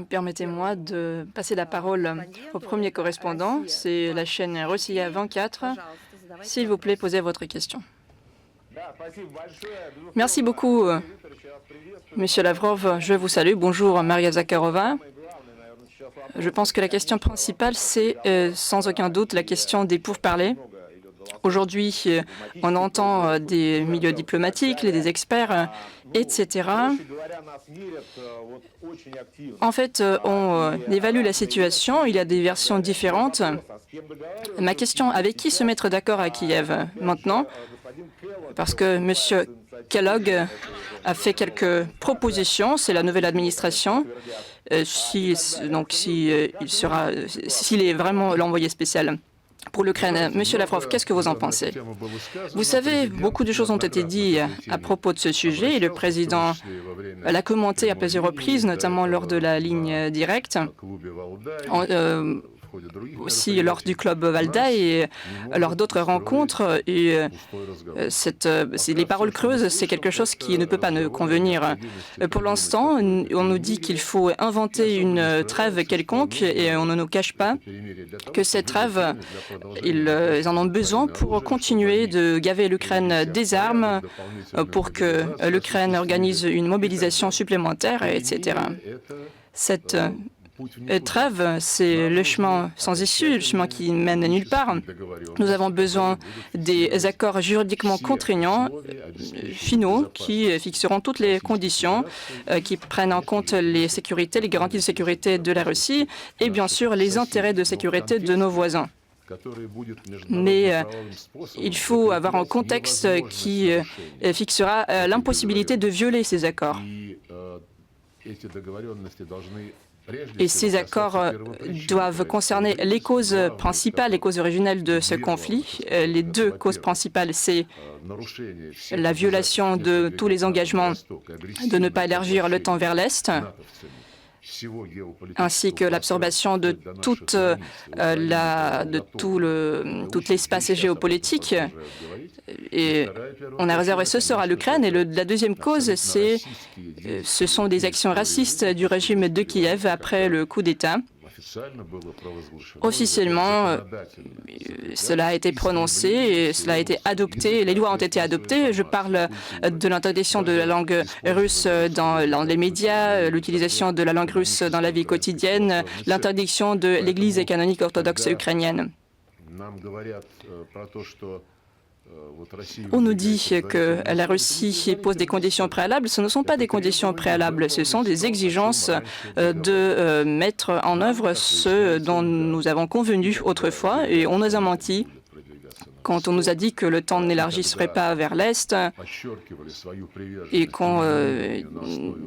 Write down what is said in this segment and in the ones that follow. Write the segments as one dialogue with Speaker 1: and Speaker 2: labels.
Speaker 1: Permettez-moi de passer la parole au premier correspondant. C'est la chaîne Rossiya 24. S'il vous plaît, posez votre question. Merci beaucoup, Monsieur Lavrov. Je vous salue. Bonjour, Maria Zakharova. Je pense que la question principale, c'est sans aucun doute la question des pourparlers. Aujourd'hui, on entend des milieux diplomatiques, des experts, etc. En fait, on évalue la situation. Il y a des versions différentes. Ma question, avec qui se mettre d'accord à Kiev maintenant? Parce que M. Kellogg a fait quelques propositions. C'est la nouvelle administration. S'il est vraiment l'envoyé spécial pour l'Ukraine. Monsieur Lavrov, qu'est-ce que vous en pensez? Vous savez, beaucoup de choses ont été dites à propos de ce sujet et le président l'a commenté à plusieurs reprises, notamment lors de la ligne directe, aussi lors du club Valda et lors d'autres rencontres. Et les paroles creuses, c'est quelque chose qui ne peut pas nous convenir. Pour l'instant, on nous dit qu'il faut inventer une trêve quelconque et on ne nous cache pas que cette trêve, ils en ont besoin pour continuer de gaver l'Ukraine des armes, pour que l'Ukraine organise une mobilisation supplémentaire, etc. Cette trêve, c'est le chemin sans issue, le chemin qui mène nulle part. Nous avons besoin des accords juridiquement contraignants, finaux, qui fixeront toutes les conditions, qui prennent en compte les sécurités, les garanties de sécurité de la Russie et bien sûr les intérêts de sécurité de nos voisins. Mais il faut avoir un contexte qui fixera l'impossibilité de violer ces accords. Et ces accords doivent concerner les causes principales, les causes originelles de ce conflit. Les deux causes principales, c'est la violation de tous les engagements de ne pas élargir l'OTAN vers l'Est, ainsi que l'absorption de tout l'espace géopolitique. Et on a réservé ce sort à l'Ukraine. Et la deuxième cause, ce sont des actions racistes du régime de Kiev après le coup d'État. Officiellement, cela a été prononcé et cela a été adopté. Les lois ont été adoptées. Je parle de l'interdiction de la langue russe dans les médias, l'utilisation de la langue russe dans la vie quotidienne, l'interdiction de l'Église canonique orthodoxe ukrainienne. On nous dit que la Russie pose des conditions préalables. Ce ne sont pas des conditions préalables, ce sont des exigences de mettre en œuvre ce dont nous avons convenu autrefois et on nous a menti quand on nous a dit que l'OTAN n'élargisserait pas vers l'Est et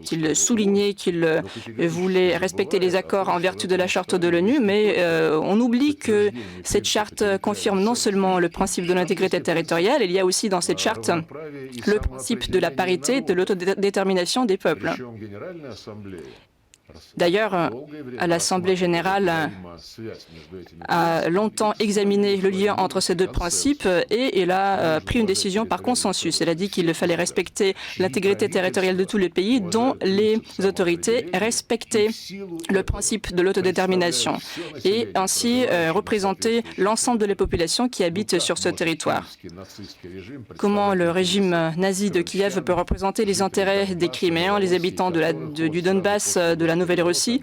Speaker 1: qu'il soulignait qu'il voulait respecter les accords en vertu de la charte de l'ONU, mais on oublie que cette charte confirme non seulement le principe de l'intégrité territoriale, il y a aussi dans cette charte le principe de la parité, de l'autodétermination des peuples. D'ailleurs, l'Assemblée générale a longtemps examiné le lien entre ces deux principes et elle a pris une décision par consensus. Elle a dit qu'il fallait respecter l'intégrité territoriale de tous les pays dont les autorités respectaient le principe de l'autodétermination et ainsi représenter l'ensemble de la population qui habite sur ce territoire. Comment le régime nazi de Kiev peut représenter les intérêts des Criméens, les habitants du Donbass, de la Nouvelle-Russie?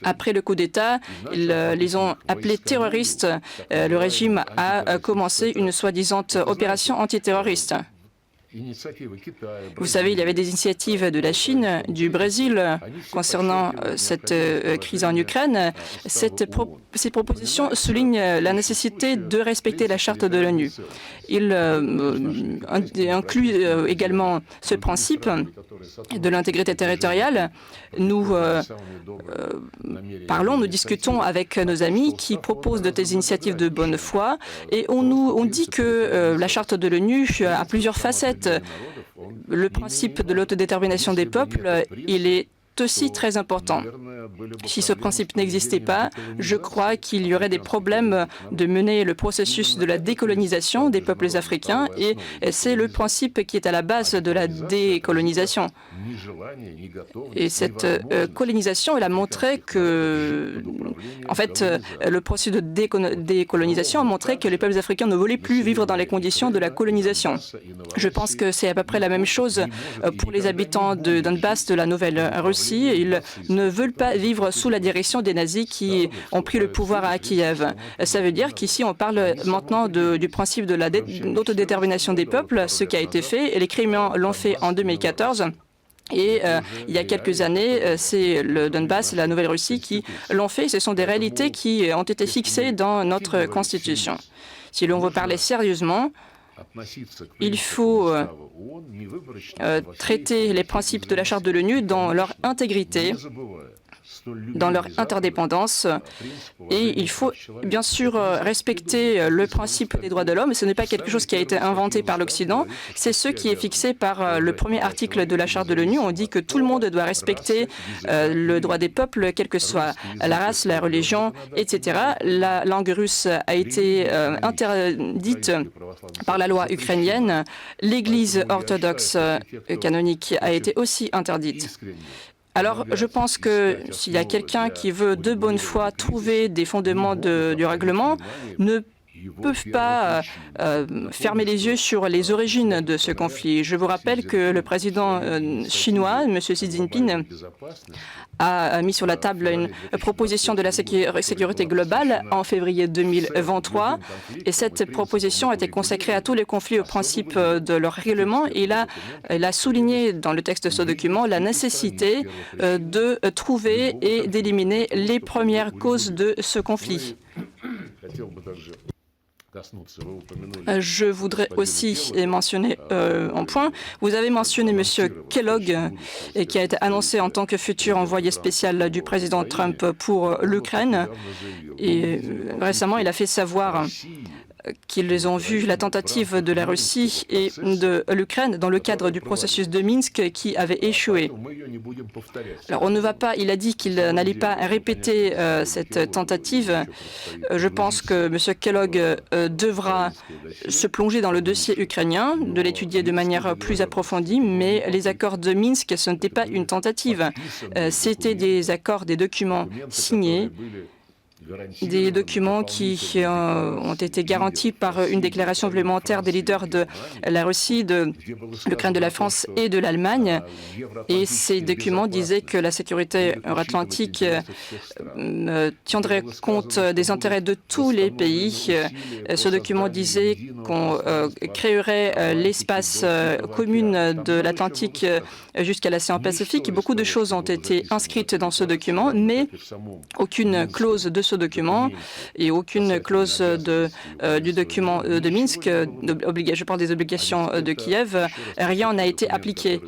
Speaker 1: Après le coup d'État, ils les ont appelés terroristes. Le régime a commencé une soi-disant opération antiterroriste. Vous savez, il y avait des initiatives de la Chine, du Brésil concernant cette crise en Ukraine. Ces propositions soulignent la nécessité de respecter la charte de l'ONU. Il inclut également ce principe de l'intégrité territoriale. Nous nous discutons avec nos amis qui proposent de telles initiatives de bonne foi et on dit que la charte de l'ONU a plusieurs facettes. Le principe de l'autodétermination des peuples, il est sont aussi très importants. Si ce principe n'existait pas, je crois qu'il y aurait des problèmes de mener le processus de la décolonisation des peuples africains, et c'est le principe qui est à la base de la décolonisation. Et cette colonisation, elle a montré que, en fait, le processus de décolonisation a montré que les peuples africains ne voulaient plus vivre dans les conditions de la colonisation. Je pense que c'est à peu près la même chose pour les habitants de Donbass, de la Nouvelle-Russie. Ils ne veulent pas vivre sous la direction des nazis qui ont pris le pouvoir à Kiev. Ça veut dire qu'ici, on parle maintenant du principe de l'autodétermination des peuples, ce qui a été fait, et les Criméens l'ont fait en 2014. Et il y a quelques années, c'est le Donbass et la Nouvelle-Russie qui l'ont fait. Ce sont des réalités qui ont été fixées dans notre Constitution. Si l'on veut parler sérieusement, il faut traiter les principes de la Charte de l'ONU dans leur intégrité, dans leur interdépendance, et il faut bien sûr respecter le principe des droits de l'homme. Ce n'est pas quelque chose qui a été inventé par l'Occident, c'est ce qui est fixé par le premier article de la Charte de l'ONU. On dit que tout le monde doit respecter le droit des peuples, quelle que soit la race, la religion, etc. La langue russe a été interdite par la loi ukrainienne. L'Église orthodoxe canonique a été aussi interdite. Alors, je pense que s'il y a quelqu'un qui veut de bonne foi trouver des fondements du règlement, ne peuvent pas fermer les yeux sur les origines de ce conflit. Je vous rappelle que le président chinois, M. Xi Jinping, a mis sur la table une proposition de la sécurité globale en février 2023. Et cette proposition a été consacrée à tous les conflits au principe de leur règlement. Et il a souligné dans le texte de ce document la nécessité de trouver et d'éliminer les premières causes de ce conflit. Je voudrais aussi mentionner en point, vous avez mentionné M. Kellogg, qui a été annoncé en tant que futur envoyé spécial du président Trump pour l'Ukraine. Et récemment, il a fait savoir qu'ils ont vu la tentative de la Russie et de l'Ukraine dans le cadre du processus de Minsk qui avait échoué. Alors on ne va pas, il a dit qu'il n'allait pas répéter cette tentative. Je pense que M. Kellogg devra se plonger dans le dossier ukrainien, de l'étudier de manière plus approfondie, mais les accords de Minsk, ce n'était pas une tentative. C'était des accords, des documents signés, des documents qui ont été garantis par une déclaration complémentaire des leaders de la Russie, de l'Ukraine, de la France et de l'Allemagne. Et ces documents disaient que la sécurité euro-atlantique tiendrait compte des intérêts de tous les pays. Ce document disait qu'on créerait l'espace commun de l'Atlantique jusqu'à l'océan Pacifique. Beaucoup de choses ont été inscrites dans ce document, mais aucune clause de ce document et aucune clause du document de Minsk, je parle des obligations de Kiev, rien n'a été appliqué.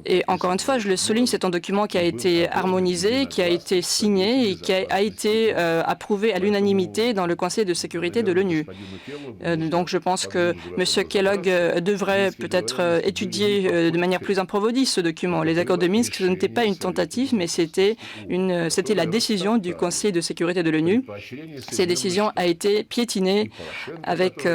Speaker 1: Et encore une fois, je le souligne, c'est un document qui a été harmonisé, qui a été signé et qui a été approuvé à l'unanimité dans le Conseil de sécurité de l'ONU. Donc je pense que M. Kellogg devrait peut-être étudier de manière plus approfondie ce document. Les accords de Minsk, ce n'était pas une tentative, mais c'était la décision du Conseil de sécurité de l'ONU. Cette décision a été piétinée avec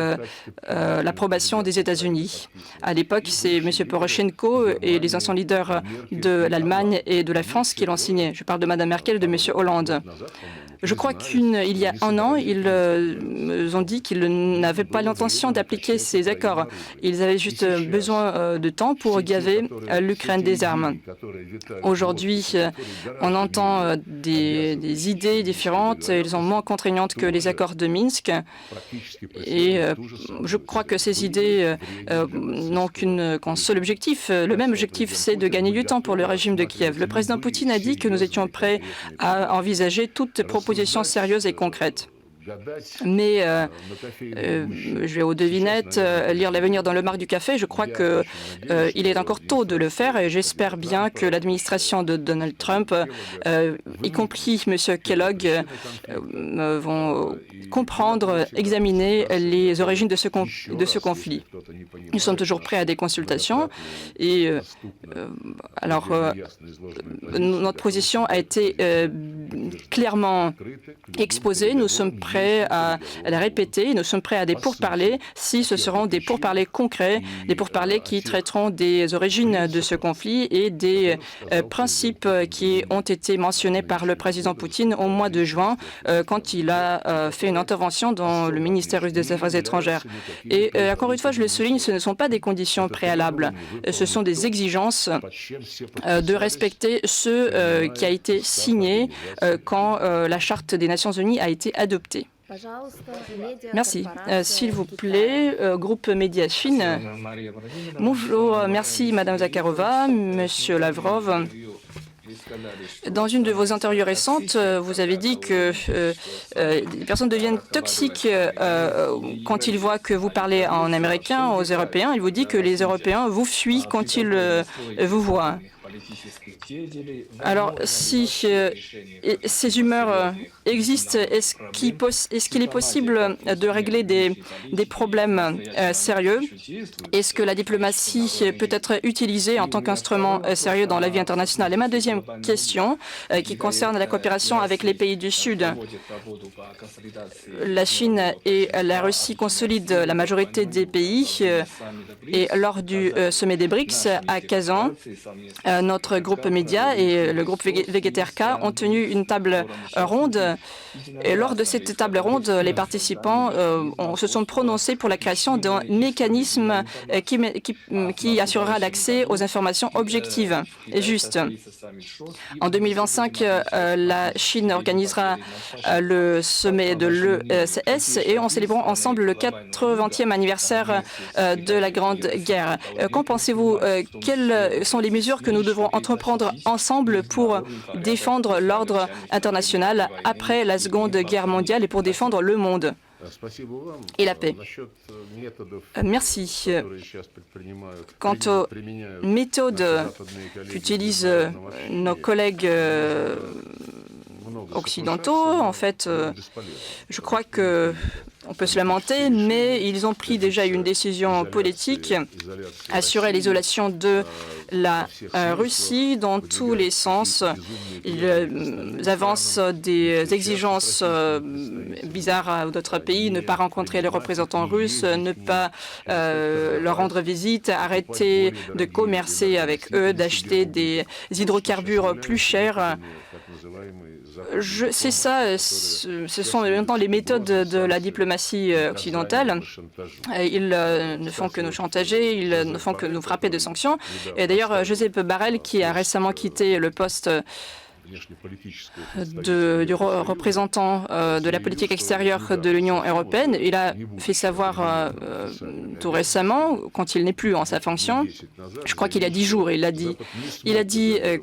Speaker 1: l'approbation des États-Unis. À l'époque, c'est M. Poroshenko et les anciens leaders de l'Allemagne et de la France qui l'ont signé. Je parle de Mme Merkel et de M. Hollande. Je crois qu'il y a un an, ils ont dit qu'ils n'avaient pas l'intention d'appliquer ces accords. Ils avaient juste besoin de temps pour gaver l'Ukraine des armes. Aujourd'hui, on entend des idées différentes. Elles sont moins contraignantes que les accords de Minsk. Et je crois que ces idées n'ont qu'un seul objectif. Le même objectif, c'est de gagner du temps pour le régime de Kiev. Le président Poutine a dit que nous étions prêts à envisager toute proposition sérieuse et concrète. Mais je vais aux devinettes, lire l'avenir dans le marc du café. Je crois qu'il est encore tôt de le faire et j'espère bien que l'administration de Donald Trump, y compris M. Kellogg, vont comprendre, examiner les origines de ce conflit. Nous sommes toujours prêts à des consultations et notre position a été clairement exposée. Nous sommes prêts à la répéter. Nous sommes prêts à des pourparlers si ce seront des pourparlers concrets, des pourparlers qui traiteront des origines de ce conflit et des principes qui ont été mentionnés par le président Poutine au mois de juin quand il a fait une intervention dans le ministère russe des Affaires étrangères. Et encore une fois, je le souligne, ce ne sont pas des conditions préalables. Ce sont des exigences de respecter ce qui a été signé quand la Charte des Nations Unies a été adoptée. Merci. S'il vous plaît, groupe Média Chine. Bonjour, merci Madame Zakharova, Monsieur Lavrov. Dans une de vos interviews récentes, vous avez dit que les personnes deviennent toxiques quand ils voient que vous parlez en américain aux Européens. Il vous dit que les Européens vous fuient quand ils vous voient. Alors, si ces humeurs existent, est-ce qu'il est possible de régler des problèmes sérieux? Est-ce que la diplomatie peut être utilisée en tant qu'instrument sérieux dans la vie internationale? Et ma deuxième question, qui concerne la coopération avec les pays du Sud. La Chine et la Russie consolident la majorité des pays et lors du sommet des BRICS à Kazan, notre groupe Média et le groupe VGTRK ont tenu une table ronde. Et lors de cette table ronde, les participants se sont prononcés pour la création d'un mécanisme qui assurera l'accès aux informations objectives et justes. En 2025, la Chine organisera le sommet de l'ECS et on célébrera ensemble le 80e anniversaire de la Grande Guerre. Qu'en pensez-vous? Quelles sont les mesures que nous devrons entreprendre ensemble pour défendre l'ordre international après la Seconde Guerre mondiale et pour défendre le monde et la paix? Merci. Quant aux méthodes qu'utilisent nos collègues occidentaux, en fait, je crois que on peut se lamenter, mais ils ont pris déjà une décision politique, assurer l'isolation de la Russie dans tous les sens. Ils avancent des exigences bizarres à d'autres pays, ne pas rencontrer les représentants russes, ne pas leur rendre visite, arrêter de commercer avec eux, d'acheter des hydrocarbures plus chers. C'est ça, ce sont maintenant les méthodes de la diplomatie occidentale. Ils ne font que nous chantager, ils ne font que nous frapper de sanctions. Et d'ailleurs, Josep Borrell, qui a récemment quitté le poste du représentant de la politique extérieure de l'Union européenne, il a fait savoir tout récemment, quand il n'est plus en sa fonction, je crois qu'il y a 10 jours, il a dit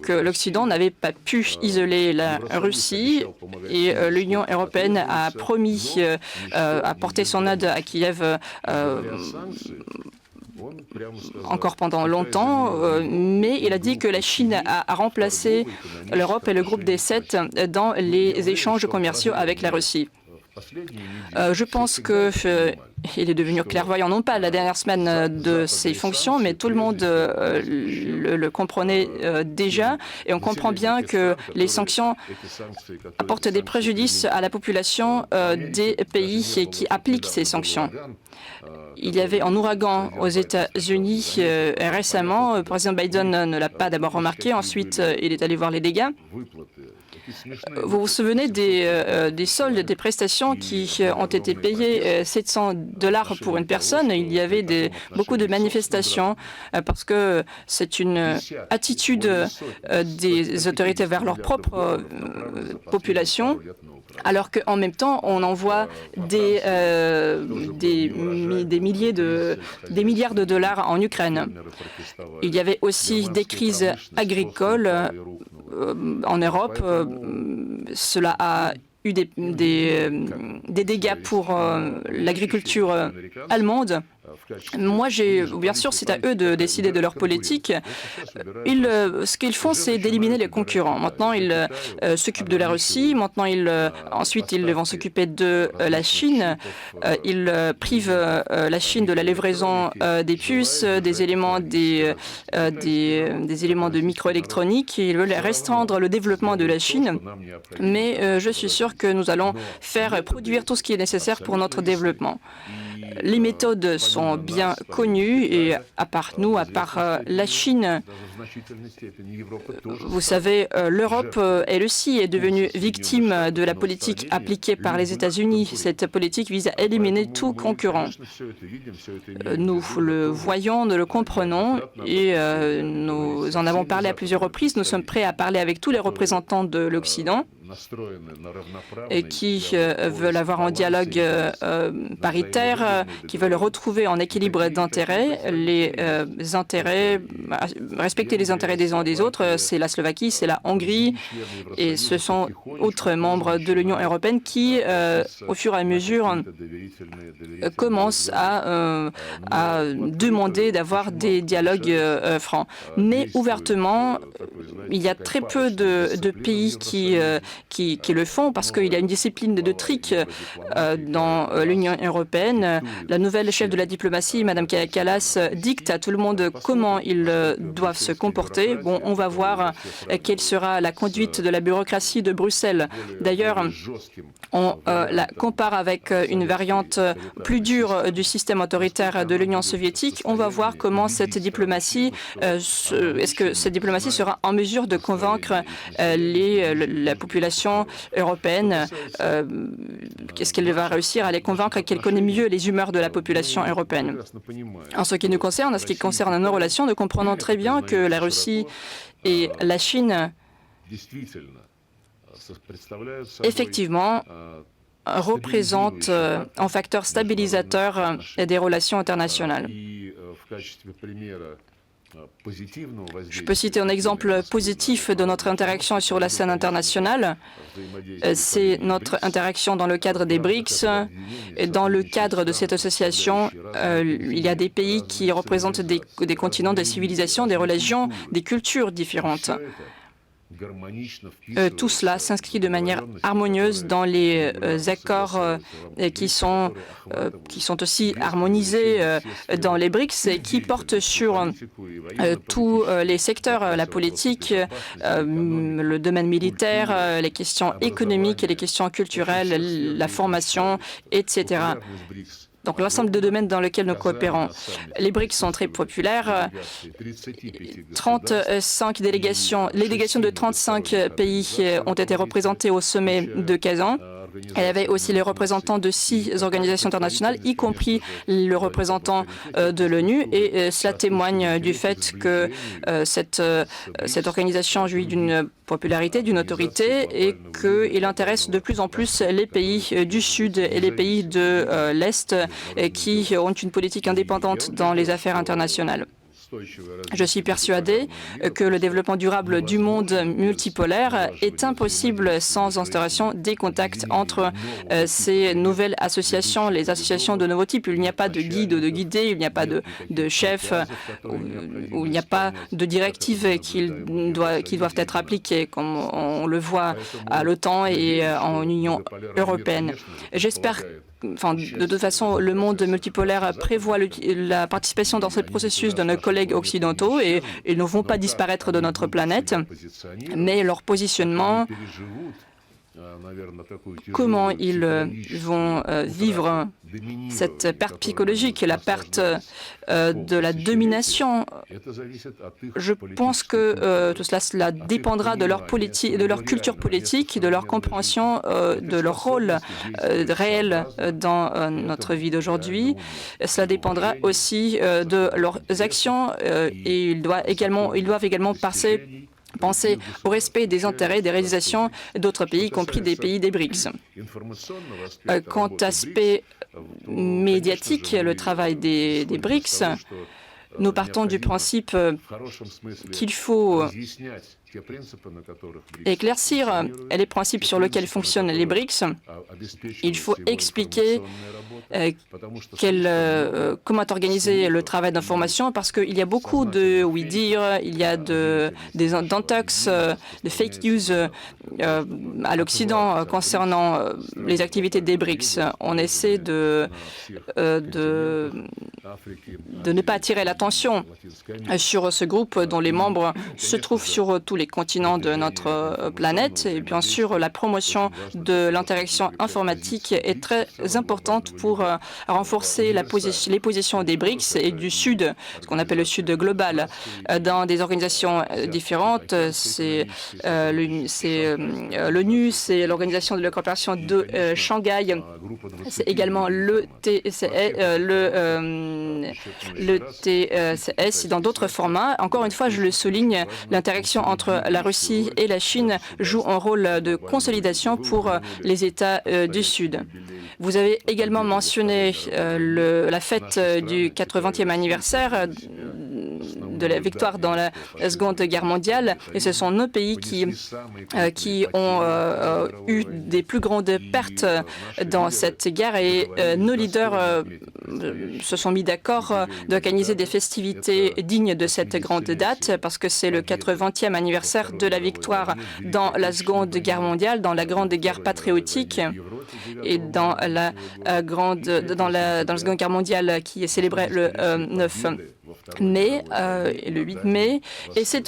Speaker 1: que l'Occident n'avait pas pu isoler la Russie et l'Union européenne a promis à porter son aide à Kiev encore pendant longtemps, mais il a dit que la Chine a remplacé l'Europe et le groupe des 7 dans les échanges commerciaux avec la Russie. Je pense qu'il est devenu clairvoyant, non pas la dernière semaine de ses fonctions, mais tout le monde le comprenait déjà. Et on comprend bien que les sanctions apportent des préjudices à la population des pays qui appliquent ces sanctions. Il y avait un ouragan aux États-Unis récemment. Le président Biden ne l'a pas d'abord remarqué, ensuite il est allé voir les dégâts. Vous vous souvenez des soldes, des prestations qui ont été payées $700 pour une personne. Il y avait beaucoup de manifestations parce que c'est une attitude des autorités vers leur propre population, alors qu'en même temps, on envoie des milliards de dollars en Ukraine. Il y avait aussi des crises agricoles en Europe. Cela a eu des dégâts pour l'agriculture allemande. Moi, bien sûr, c'est à eux de décider de leur politique. Ce qu'ils font, c'est d'éliminer les concurrents. Maintenant, ils s'occupent de la Russie. Maintenant, ensuite, ils vont s'occuper de la Chine. Ils privent la Chine de la livraison des puces, des éléments de microélectronique. Ils veulent restreindre le développement de la Chine. Mais je suis sûr que nous allons faire produire tout ce qui est nécessaire pour notre développement. Les méthodes sont bien connues et à part nous, à part la Chine, vous savez, l'Europe, elle aussi, est devenue victime de la politique appliquée par les États-Unis. Cette politique vise à éliminer tout concurrent. Nous le voyons, nous le comprenons et nous en avons parlé à plusieurs reprises. Nous sommes prêts à parler avec tous les représentants de l'Occident et qui veulent avoir un dialogue paritaire, qui veulent retrouver en équilibre d'intérêts respecter les intérêts des uns et des autres. C'est la Slovaquie, c'est la Hongrie et ce sont autres membres de l'Union européenne qui, au fur et à mesure, commencent à demander d'avoir des dialogues francs. Mais ouvertement, il y a très peu de pays qui le font parce qu'il y a une discipline de trick dans l'Union européenne. La nouvelle chef de la diplomatie, Mme Kaja Kallas, dicte à tout le monde comment ils doivent se comporter. Bon, on va voir quelle sera la conduite de la bureaucratie de Bruxelles. D'ailleurs, on la compare avec une variante plus dure du système autoritaire de l'Union soviétique. On va voir comment cette diplomatie, est-ce que cette diplomatie sera en mesure de convaincre la population européenne, est-ce qu'elle va réussir à les convaincre qu'elle connaît mieux les humeurs de la population européenne. En ce qui nous concerne, en ce qui concerne nos relations, nous comprenons très bien que la Russie et la Chine, effectivement, représentent un facteur stabilisateur des relations internationales. Je peux citer un exemple positif de notre interaction sur la scène internationale. C'est notre interaction dans le cadre des BRICS. Et dans le cadre de cette association, il y a des pays qui représentent des continents, des civilisations, des religions, des cultures différentes. Tout cela s'inscrit de manière harmonieuse dans les accords qui sont aussi harmonisés dans les BRICS et qui portent sur tous les secteurs, la politique, le domaine militaire, les questions économiques et les questions culturelles, la formation, etc. Donc l'ensemble de domaines dans lesquels nous coopérons. Les BRICS sont très populaires. 35 délégations, les délégations de 35 pays ont été représentées au sommet de Kazan. Elle avait aussi les représentants de 6 organisations internationales, y compris le représentant de l'ONU. Et cela témoigne du fait que cette organisation jouit d'une popularité, d'une autorité et qu'il intéresse de plus en plus les pays du Sud et les pays de l'Est qui ont une politique indépendante dans les affaires internationales. Je suis persuadé que le développement durable du monde multipolaire est impossible sans instauration des contacts entre ces nouvelles associations, les associations de nouveau type. Il n'y a pas de guide ou de guidé, il n'y a pas de chef, où il n'y a pas de directives qui doivent être appliquées, comme on le voit à l'OTAN et en Union européenne. J'espère de toute façon, le monde multipolaire prévoit la participation dans ce processus de nos collègues occidentaux et ils ne vont pas disparaître de notre planète, mais leur positionnement, comment ils vont vivre cette perte psychologique, la perte de la domination. Je pense que tout cela dépendra de leur culture politique, de leur compréhension de leur rôle réel dans notre vie d'aujourd'hui. Cela dépendra aussi de leurs actions et ils doivent également penser au respect des intérêts des réalisations d'autres pays, y compris des pays des BRICS. Quant à l'aspect médiatique, le travail des BRICS, nous partons du principe qu'il faut éclaircir les principes sur lesquels fonctionnent les BRICS. Il faut expliquer comment est organisé le travail d'information, parce qu'il y a beaucoup de oui-dire, il y a d'intox, de fake news à l'Occident concernant les activités des BRICS. On essaie de ne pas attirer l'attention sur ce groupe dont les membres se trouvent sur tous les continents de notre planète. Et bien sûr, la promotion de l'interaction informatique est très importante pour renforcer les positions des BRICS et du Sud, ce qu'on appelle le Sud global, dans des organisations différentes. C'est l'ONU, c'est l'Organisation de la coopération de Shanghai, c'est également le TCS et dans d'autres formats. Encore une fois, je le souligne, l'interaction entre la Russie et la Chine joue un rôle de consolidation pour les États du Sud. Vous avez également mentionné la fête du 80e anniversaire de la victoire dans la Seconde Guerre mondiale, et ce sont nos pays qui ont eu des plus grandes pertes dans cette guerre, et nos leaders se sont mis d'accord d'organiser des festivités dignes de cette grande date, parce que c'est le 80e anniversaire de la victoire dans la Seconde Guerre mondiale, dans la Grande Guerre patriotique, et dans la Seconde Guerre mondiale qui est célébrée le 9 mai, le 8 mai, et ce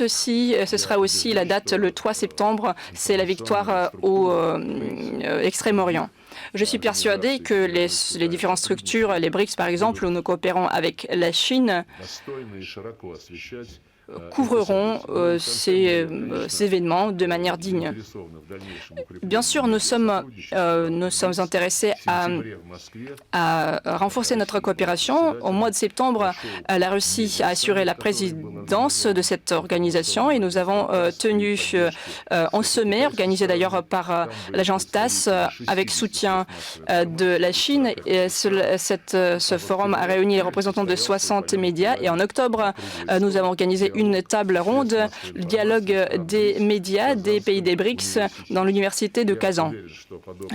Speaker 1: sera aussi la date le 3 septembre, c'est la victoire au Extrême-Orient. Je suis persuadée que les différentes structures, les BRICS par exemple, où nous coopérons avec la Chine, couvreront ces événements de manière digne. Bien sûr, nous sommes intéressés à renforcer notre coopération. Au mois de septembre, la Russie a assuré la présidence de cette organisation et nous avons tenu un sommet, organisé d'ailleurs par l'agence TASS, avec soutien de la Chine. Et ce forum a réuni les représentants de 60 médias et en octobre, nous avons organisé une table ronde, le dialogue des médias des pays des BRICS dans l'université de Kazan.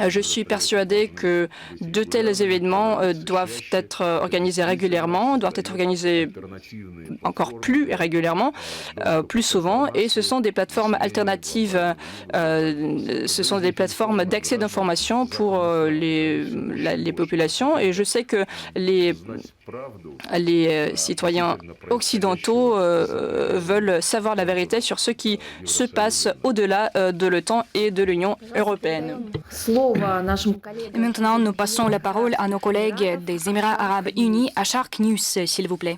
Speaker 1: Je suis persuadée que de tels événements doivent être organisés régulièrement, doivent être organisés encore plus régulièrement, plus souvent, et ce sont des plateformes alternatives, ce sont des plateformes d'accès d'information pour les populations, et je sais que les citoyens occidentaux veulent savoir la vérité sur ce qui se passe au-delà de l'OTAN et de l'Union européenne.
Speaker 2: Et maintenant, nous passons la parole à nos collègues des Émirats arabes unis, à Shark News, s'il vous plaît.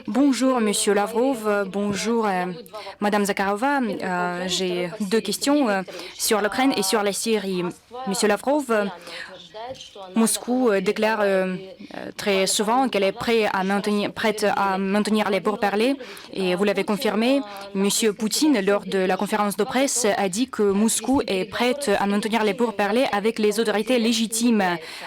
Speaker 2: Bonjour, Monsieur Lavrov. Bonjour, Madame Zakharova. J'ai deux questions sur l'Ukraine et sur la Syrie. Monsieur Lavrov, Moscou déclare très souvent qu'elle est prête à maintenir les pourparlers, et vous l'avez confirmé. Monsieur Poutine, lors de la conférence de presse, a dit que Moscou est prête à maintenir les pourparlers avec les autorités légitimes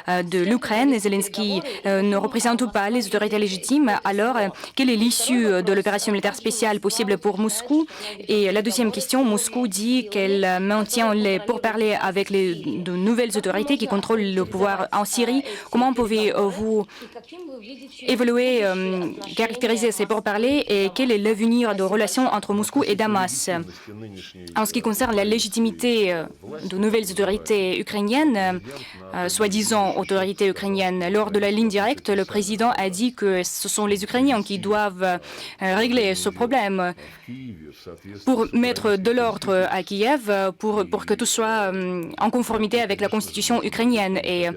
Speaker 2: de l'Ukraine. Zelensky ne représente pas les autorités légitimes. Alors, quelle est l'issue de l'opération militaire spéciale possible pour Moscou? Et la deuxième question, Moscou dit qu'elle maintient les pourparlers avec de nouvelles autorités qui contrôlent le pouvoir en Syrie. Comment pouvez-vous évaluer, caractériser ces pourparlers et quel est l'avenir de relations entre Moscou et Damas? En ce qui concerne la légitimité de nouvelles autorités ukrainiennes, soi-disant autorités ukrainiennes, lors de la ligne directe, le président a dit que ce sont les Ukrainiens qui doivent régler ce problème pour mettre de l'ordre à Kiev, pour que tout soit en conformité avec la constitution ukrainienne. Et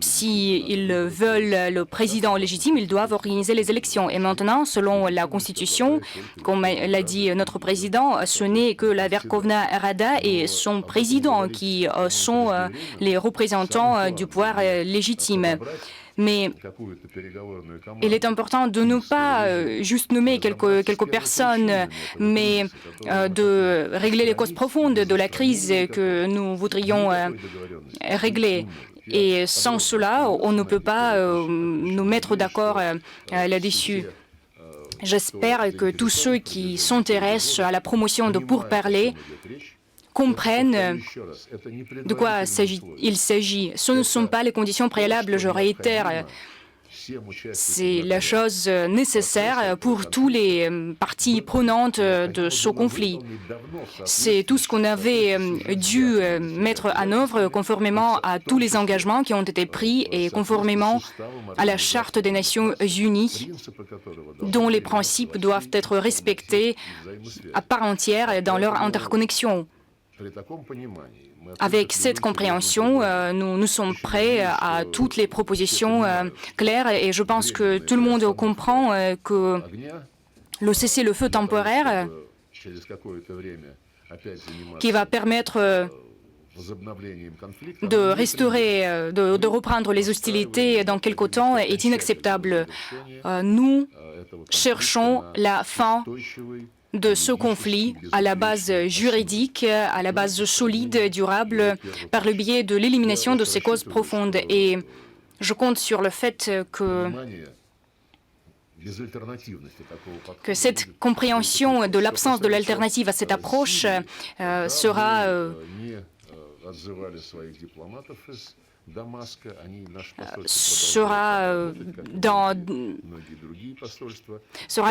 Speaker 2: s'ils veulent le président légitime, ils doivent organiser les élections. Et maintenant, selon la Constitution, comme l'a dit notre président, ce n'est que la Verkhovna Rada et son président qui sont les représentants du pouvoir légitime. Mais il est important de ne pas juste nommer quelques personnes, mais de régler les causes profondes de la crise que nous voudrions régler. Et sans cela, on ne peut pas nous mettre d'accord là-dessus. J'espère que tous ceux qui s'intéressent à la promotion de pourparlers comprennent de quoi il s'agit. Ce ne sont pas les conditions préalables, je réitère. C'est la chose nécessaire pour tous les parties prenantes de ce conflit. C'est tout ce qu'on avait dû mettre en œuvre conformément à tous les engagements qui ont été pris et conformément à la Charte des Nations Unies, dont les principes doivent être respectés à part entière dans leur interconnexion. Avec cette compréhension, nous sommes prêts à toutes les propositions claires et je pense que tout le monde comprend que le cessez-le-feu temporaire qui va permettre de restaurer, de reprendre les hostilités dans quelque temps est inacceptable. Nous cherchons la fin de ce conflit à la base juridique, à la base solide, durable, par le biais de l'élimination de ces causes profondes. Et je compte sur le fait que cette compréhension de l'absence de l'alternative à cette approche sera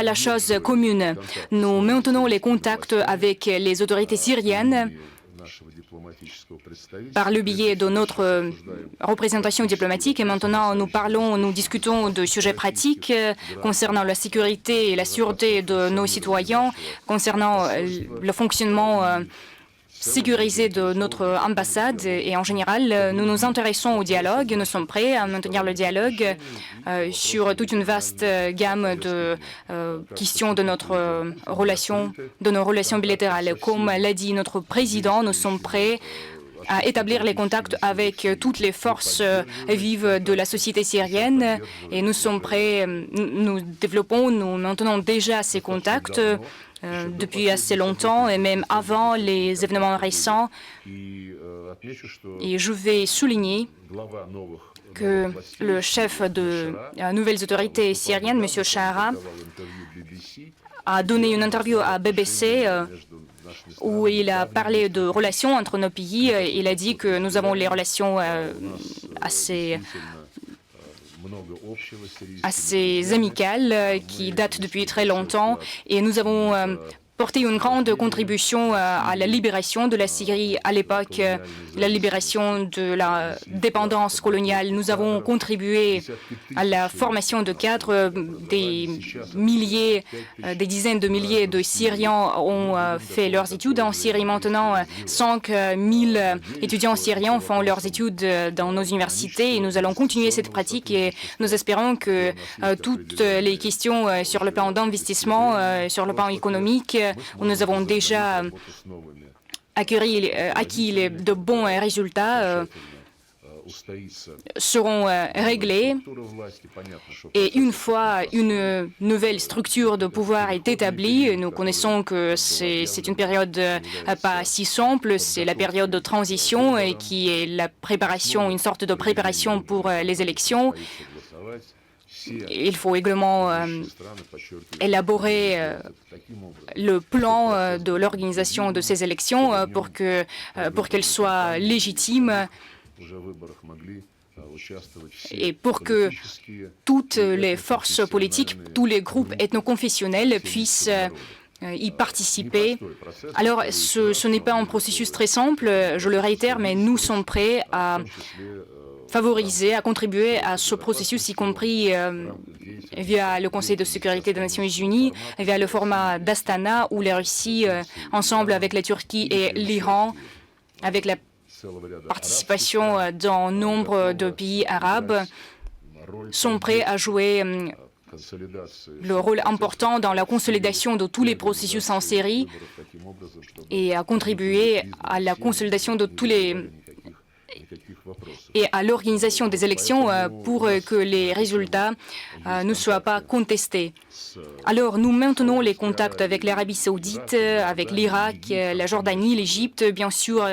Speaker 2: la chose commune. Nous maintenons les contacts avec les autorités syriennes par le biais de notre représentation diplomatique et maintenant nous discutons de sujets pratiques concernant la sécurité et la sûreté de nos citoyens, concernant le fonctionnement sécurisé de notre ambassade et en général, nous nous intéressons au dialogue. Nous sommes prêts à maintenir le dialogue sur toute une vaste gamme de questions de nos relations bilatérales. Comme l'a dit notre président, nous sommes prêts à établir les contacts avec toutes les forces vives de la société syrienne et nous sommes prêts, nous maintenons déjà ces contacts depuis assez longtemps et même avant les événements récents. Et je vais souligner que le chef de nouvelles autorités syriennes, M. Shahra, a donné une interview à BBC où il a parlé de relations entre nos pays. Il a dit que nous avons les relations assez amicales qui datent depuis très longtemps et nous avons porté une grande contribution à la libération de la Syrie à l'époque, la libération de la dépendance coloniale. Nous avons contribué à la formation de cadres. Des dizaines de milliers de Syriens ont fait leurs études en Syrie. Maintenant, 5 000 étudiants syriens font leurs études dans nos universités et nous allons continuer cette pratique et nous espérons que toutes les questions sur le plan d'investissement, sur le plan économique, où nous avons déjà acquis de bons résultats, seront réglés. Et une fois une nouvelle structure de pouvoir est établie, nous connaissons que c'est une période pas si simple, c'est la période de transition et qui est la préparation, une sorte de préparation pour les élections. Il faut également élaborer le plan de l'organisation de ces élections pour qu'elles soient légitimes et pour que toutes les forces politiques, tous les groupes ethno-confessionnels puissent y participer. Alors, ce n'est pas un processus très simple, je le réitère, mais nous sommes prêts à favoriser, à contribuer à ce processus, y compris via le Conseil de sécurité des Nations Unies, via le format d'Astana, où la Russie, ensemble avec la Turquie et l'Iran, avec la participation d'un nombre de pays arabes, sont prêts à jouer le rôle important dans la consolidation de tous les processus en Syrie et à contribuer à la consolidation de tous les et à l'organisation des élections pour que les résultats ne soient pas contestés. Alors, nous maintenons les contacts avec l'Arabie saoudite, avec l'Irak, la Jordanie, l'Égypte, bien sûr,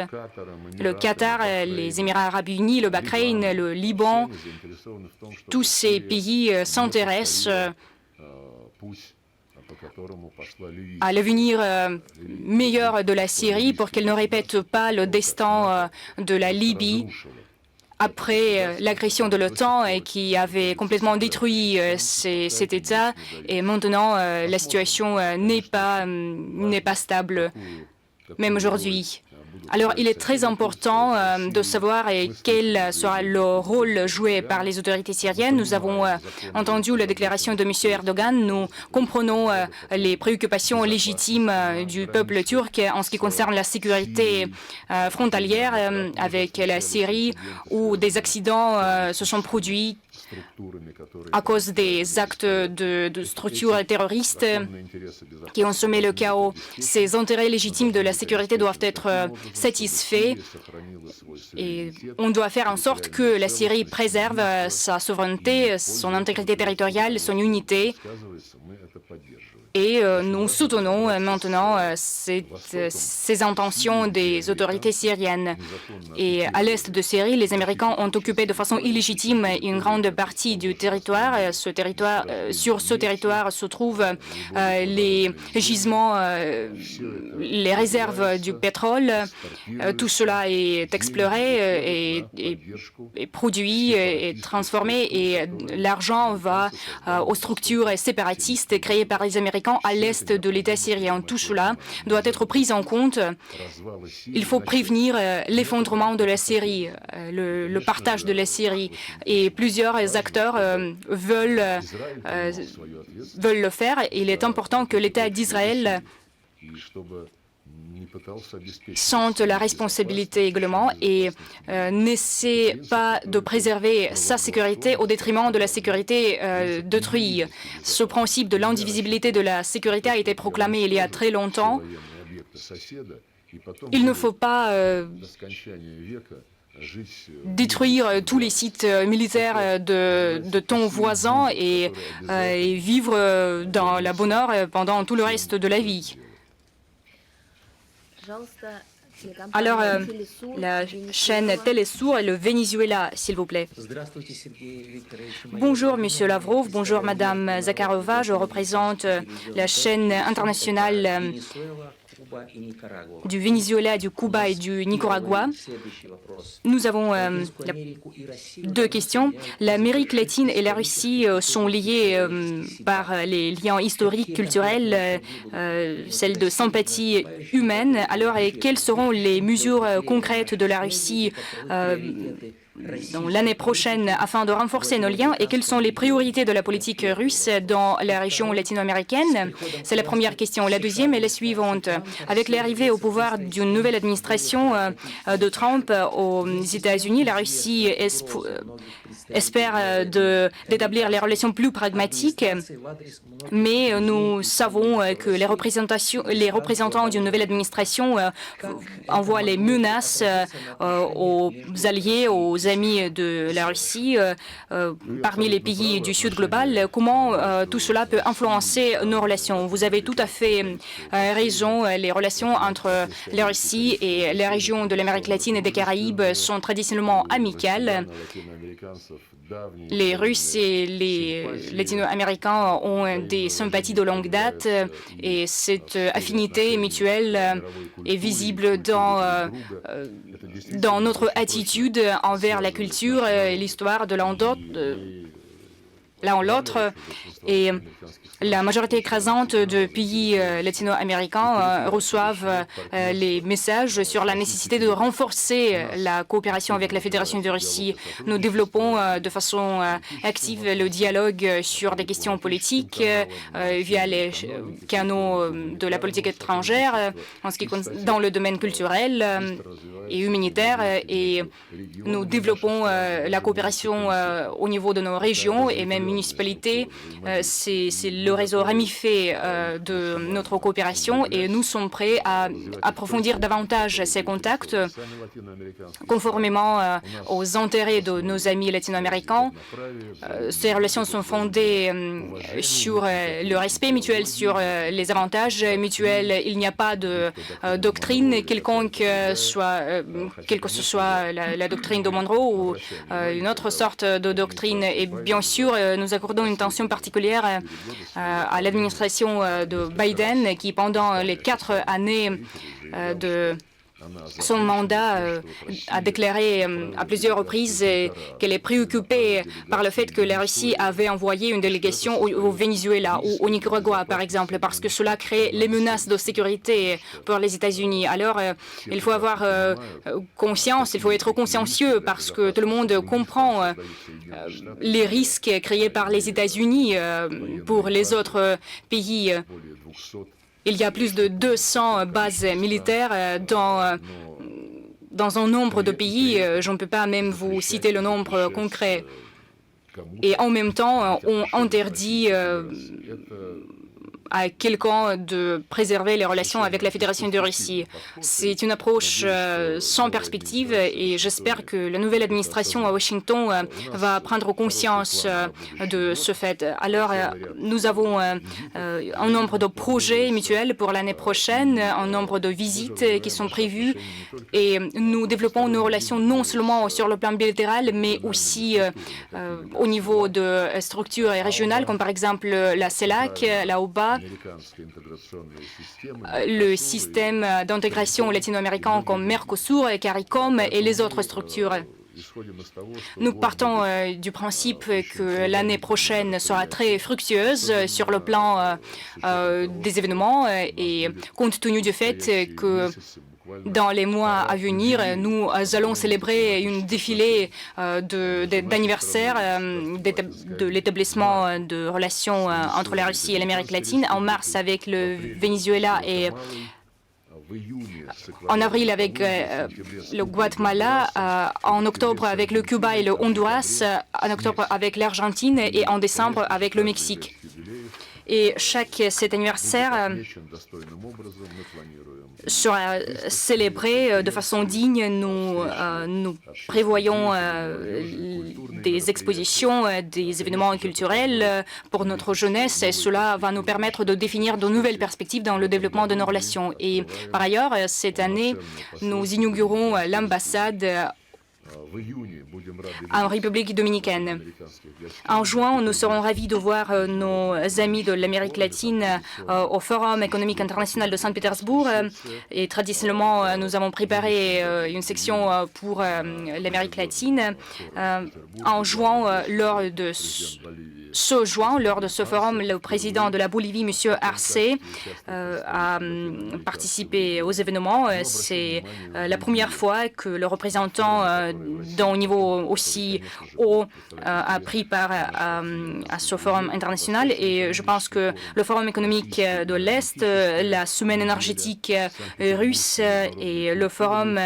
Speaker 2: le Qatar, les Émirats arabes unis, le Bahreïn, le Liban. Tous ces pays s'intéressent à l'avenir meilleur de la Syrie pour qu'elle ne répète pas le destin de la Libye après l'agression de l'OTAN qui avait complètement détruit cet État. Et maintenant, la situation n'est pas stable, même aujourd'hui. Alors, il est très important de savoir quel sera le rôle joué par les autorités syriennes. Nous avons entendu la déclaration de M. Erdogan. Nous comprenons les préoccupations légitimes du peuple turc en ce qui concerne la sécurité frontalière avec la Syrie, où des accidents se sont produits à cause des actes de structures terroristes qui ont semé le chaos. Ces intérêts légitimes de la sécurité doivent être satisfaits et on doit faire en sorte que la Syrie préserve sa souveraineté, son intégrité territoriale, son unité. Et nous soutenons maintenant ces intentions des autorités syriennes. Et à l'est de Syrie, les Américains ont occupé de façon illégitime une grande partie du territoire. Sur ce territoire se trouvent les gisements, les réserves du pétrole. Tout cela est exploré et produit et transformé. Et l'argent va aux structures séparatistes créées par les Américains à l'est de l'État syrien. Tout cela doit être pris en compte. Il faut prévenir l'effondrement de la Syrie, le partage de la Syrie. Et plusieurs acteurs veulent le faire. Il est important que l'État d'Israël sente la responsabilité également et n'essaie pas de préserver sa sécurité au détriment de la sécurité d'autrui. Ce principe de l'indivisibilité de la sécurité a été proclamé il y a très longtemps. Il ne faut pas détruire tous les sites militaires de ton voisin et vivre dans la bonheur pendant tout le reste de la vie. Alors, la chaîne Telesur et le Venezuela, s'il vous plaît. Bonjour, Monsieur Lavrov. Bonjour, Madame Zakharova. Je représente la chaîne internationale du Venezuela, du Cuba et du Nicaragua. Nous avons deux questions. L'Amérique latine et la Russie sont liées par les liens historiques, culturels, celles de sympathie humaine. Alors, quelles seront les mesures concrètes de la Russie l'année prochaine afin de renforcer nos liens et quelles sont les priorités de la politique russe dans la région latino-américaine? C'est la première question. La deuxième est la suivante. Avec l'arrivée au pouvoir d'une nouvelle administration de Trump aux États-Unis, la Russie espère d'établir les relations plus pragmatiques, mais nous savons que les représentants d'une nouvelle administration envoient les menaces aux alliés, aux amis de la Russie parmi les pays du Sud global. Comment tout cela peut influencer nos relations? Vous avez tout à fait raison. Les relations entre la Russie et les régions de l'Amérique latine et des Caraïbes sont traditionnellement amicales. Les Russes et les Latino-Américains ont des sympathies de longue date et cette affinité mutuelle est visible dans notre attitude envers la culture et l'histoire de l'un l'autre. Et la majorité écrasante de pays latino-américains reçoivent les messages sur la nécessité de renforcer la coopération avec la Fédération de Russie. Nous développons de façon active le dialogue sur des questions politiques via les canaux de la politique étrangère dans le domaine culturel et humanitaire. Et nous développons la coopération au niveau de nos régions et même municipalités. C'est le réseau ramifié de notre coopération et nous sommes prêts à approfondir davantage ces contacts conformément aux intérêts de nos amis latino-américains. Ces relations sont fondées sur le respect mutuel, sur les avantages mutuels. Il n'y a pas de doctrine quelconque, quelle que ce soit la doctrine de Monroe ou une autre sorte de doctrine. Et bien sûr, nous accordons une attention particulière à l'administration de Biden qui, pendant les 4 années de son mandat, a déclaré à plusieurs reprises qu'elle est préoccupée par le fait que la Russie avait envoyé une délégation au Venezuela ou au Nicaragua, par exemple, parce que cela crée les menaces de sécurité pour les États-Unis. Alors, il faut avoir conscience, il faut être consciencieux parce que tout le monde comprend les risques créés par les États-Unis pour les autres pays. Il y a plus de 200 bases militaires dans un nombre de pays. Je ne peux pas même vous citer le nombre concret. Et en même temps, on interdit à quelqu'un de préserver les relations avec la Fédération de Russie. C'est une approche sans perspective et j'espère que la nouvelle administration à Washington va prendre conscience de ce fait. Alors, nous avons un nombre de projets mutuels pour l'année prochaine, un nombre de visites qui sont prévues et nous développons nos relations non seulement sur le plan bilatéral, mais aussi au niveau de structures régionales, comme par exemple la CELAC, la OBA, le système d'intégration latino-américain comme Mercosur, CARICOM et les autres structures. Nous partons du principe que l'année prochaine sera très fructueuse sur le plan des événements et compte tenu du fait que dans les mois à venir, nous allons célébrer une défilée d'anniversaire de l'établissement de relations entre la Russie et l'Amérique latine, en mars avec le Venezuela et en avril avec le Guatemala, en octobre avec le Cuba et le Honduras, en octobre avec l'Argentine et en décembre avec le Mexique. Et cet anniversaire sera célébré de façon digne. Nous prévoyons des expositions, des événements culturels pour notre jeunesse et cela va nous permettre de définir de nouvelles perspectives dans le développement de nos relations. Et par ailleurs, cette année, nous inaugurons l'ambassade en République dominicaine. En juin, nous serons ravis de voir nos amis de l'Amérique latine au Forum économique international de Saint-Pétersbourg. Et traditionnellement, nous avons préparé une section pour l'Amérique latine. En juin, lors de ce forum, le président de la Bolivie, M. Arce, a participé aux événements. C'est la première fois que le représentant d'un niveau aussi haut a pris part à ce forum international. Et je pense que le Forum économique de l'Est, la semaine énergétique russe et le Forum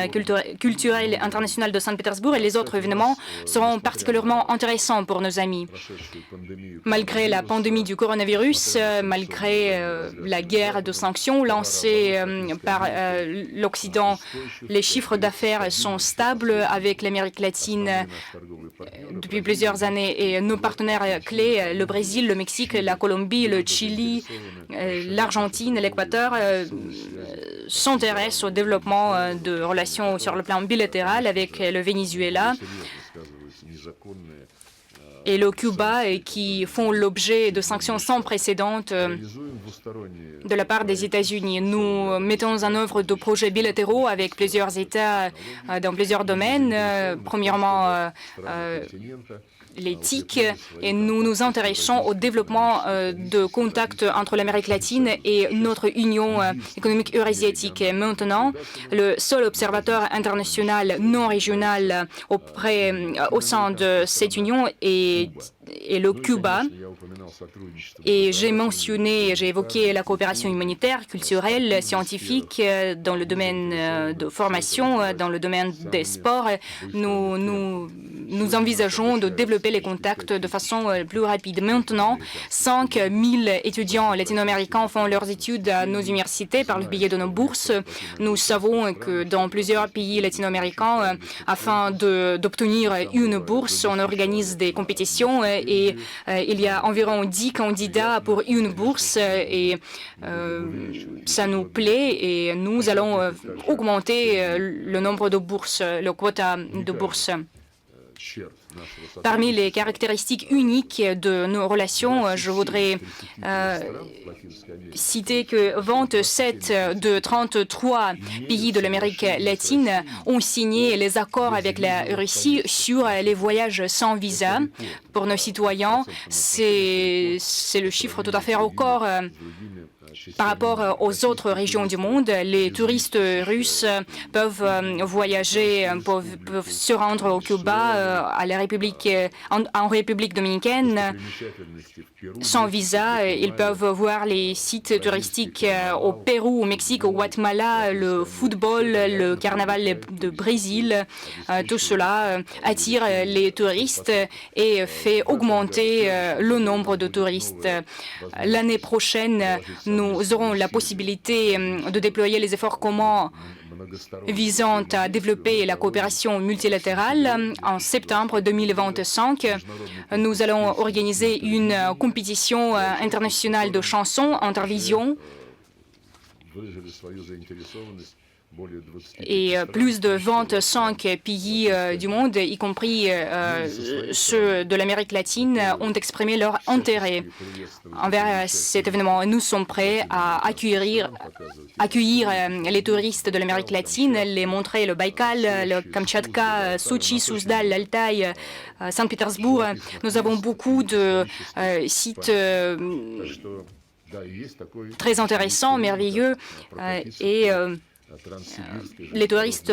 Speaker 2: culturel international de Saint-Pétersbourg et les autres événements seront particulièrement intéressants pour nos amis. Malgré la pandémie du coronavirus, malgré la guerre de sanctions lancée par l'Occident, les chiffres d'affaires sont stables avec l'Amérique latine depuis plusieurs années et nos partenaires clés, le Brésil, le Mexique, la Colombie, le Chili, l'Argentine, l'Équateur, s'intéressent au développement de relations sur le plan bilatéral avec le Venezuela et le Cuba qui font l'objet de sanctions sans précédent de la part des États-Unis. Nous mettons en œuvre de projets bilatéraux avec plusieurs États dans plusieurs domaines. Premièrement, les TIC, et nous nous intéressons au développement de contacts entre l'Amérique latine et notre Union économique eurasiatique. Et maintenant, le seul observateur international non régional au sein de cette union est et le Cuba. Et j'ai évoqué la coopération humanitaire, culturelle, scientifique, dans le domaine de formation, dans le domaine des sports. Nous envisageons de développer les contacts de façon plus rapide. Maintenant, 5 000 étudiants latino-américains font leurs études à nos universités par le biais de nos bourses. Nous savons que dans plusieurs pays latino-américains, afin d'obtenir une bourse, on organise des compétitions et il y a environ 10 candidats pour une bourse et ça nous plaît et nous allons augmenter le nombre de bourses, le quota de bourses. Parmi les caractéristiques uniques de nos relations, je voudrais citer que 27 de 33 pays de l'Amérique latine ont signé les accords avec la Russie sur les voyages sans visa pour nos citoyens. C'est le chiffre tout à fait record. Par rapport aux autres régions du monde, les touristes russes peuvent voyager, peuvent se rendre au Cuba, en République dominicaine, sans visa. Ils peuvent voir les sites touristiques au Pérou, au Mexique, au Guatemala, le football, le carnaval de Brésil. Tout cela attire les touristes et fait augmenter le nombre de touristes. L'année prochaine, nous aurons la possibilité de déployer les efforts communs visant à développer la coopération multilatérale. En septembre 2025, nous allons organiser une compétition internationale de chansons Intervision. Et plus de 25 pays du monde, y compris ceux de l'Amérique latine, ont exprimé leur intérêt envers cet événement. Nous sommes prêts à accueillir les touristes de l'Amérique latine, les montrer le Baïkal, le Kamtchatka, Sochi, Souzdal, l'Altaï, Saint-Pétersbourg. Nous avons beaucoup de sites très intéressants, merveilleux, et les touristes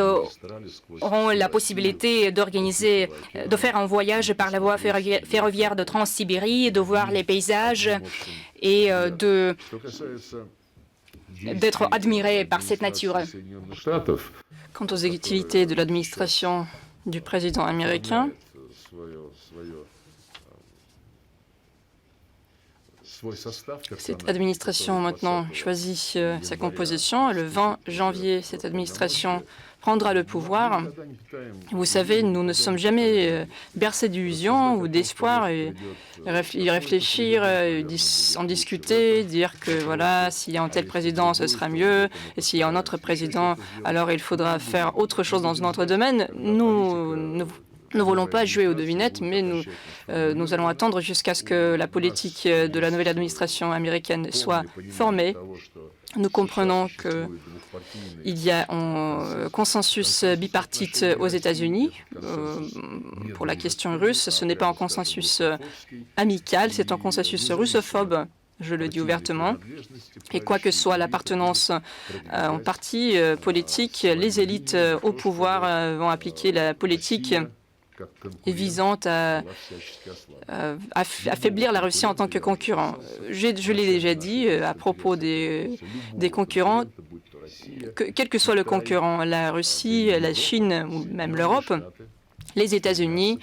Speaker 2: auront la possibilité de faire un voyage par la voie ferroviaire de Transsibérie, de voir les paysages et d'être admirés par cette nature.
Speaker 1: Quant aux activités de l'administration du président américain, cette administration maintenant choisit sa composition. Le 20 janvier, cette administration prendra le pouvoir. Vous savez, nous ne sommes jamais bercés d'illusions ou d'espoir. Y réfléchir, en discuter, dire que voilà, s'il y a un tel président, ce sera mieux, et s'il y a un autre président, alors il faudra faire autre chose dans un autre domaine. Nous ne voulons pas jouer aux devinettes, mais nous allons attendre jusqu'à ce que la politique de la nouvelle administration américaine soit formée. Nous comprenons qu'il y a un consensus bipartite aux États-Unis pour la question russe. Ce n'est pas un consensus amical, c'est un consensus russophobe. Je le dis ouvertement. Et quoi que soit l'appartenance en parti politique, les élites au pouvoir vont appliquer la politique visant à affaiblir la Russie en tant que concurrent. Je l'ai déjà dit à propos des concurrents, quel que soit le concurrent, la Russie, la Chine ou même l'Europe, les États-Unis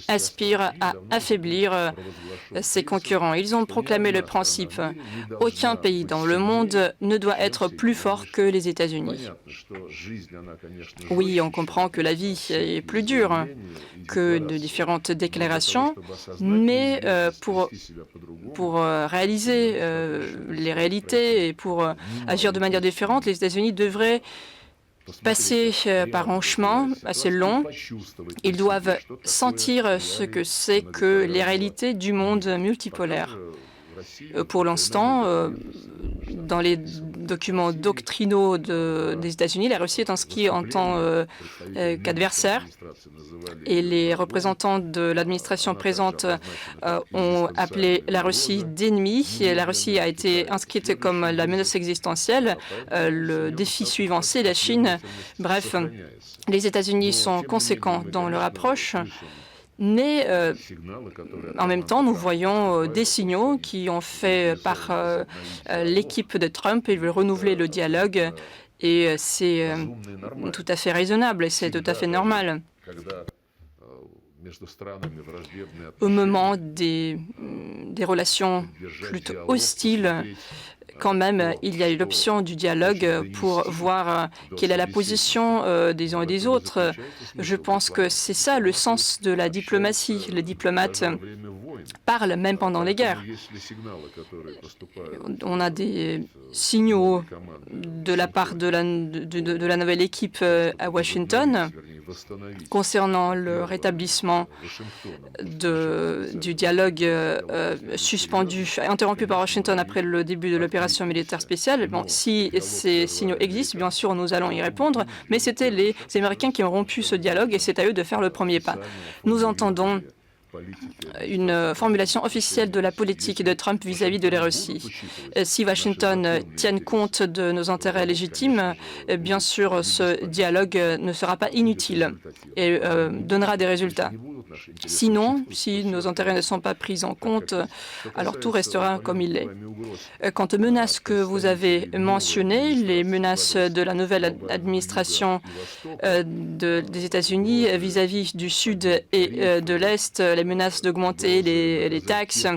Speaker 1: aspirent à affaiblir ses concurrents. Ils ont proclamé le principe « Aucun pays dans le monde ne doit être plus fort que les États-Unis ». Oui, on comprend que la vie est plus dure que de différentes déclarations, mais pour réaliser les réalités et pour agir de manière différente, les États-Unis devraient passer par un chemin assez long. Ils doivent sentir ce que c'est que les réalités du monde multipolaire. Pour l'instant, dans les documents doctrinaux des États-Unis, la Russie est inscrite en tant qu'adversaire et les représentants de l'administration présente ont appelé la Russie d'ennemi. La Russie a été inscrite comme la menace existentielle. Le défi suivant, c'est la Chine. Bref, les États-Unis sont conséquents dans leur approche Mais en même temps, nous voyons des signaux qui ont fait par l'équipe de Trump. Ils veulent renouveler le dialogue et c'est tout à fait raisonnable et c'est tout à fait normal. Au moment des relations plutôt hostiles, quand même, il y a eu l'option du dialogue pour voir quelle est la position des uns et des autres. Je pense que c'est ça le sens de la diplomatie. Les diplomates parlent même pendant les guerres. On a des signaux de la part de la nouvelle équipe à Washington concernant le rétablissement du dialogue interrompu par Washington après le début de l'opération militaire spéciale. Bon, si ces signaux existent, bien sûr, nous allons y répondre, mais c'était les Américains qui ont rompu ce dialogue et c'est à eux de faire le premier pas. Nous entendons une formulation officielle de la politique de Trump vis-à-vis de la Russie. Si Washington tient compte de nos intérêts légitimes, bien sûr, ce dialogue ne sera pas inutile et donnera des résultats. Sinon, si nos intérêts ne sont pas pris en compte, alors tout restera comme il est. Quant aux menaces que vous avez mentionnées, les menaces de la nouvelle administration des États-Unis vis-à-vis du Sud et de l'Est, les menaces d'augmenter les taxes,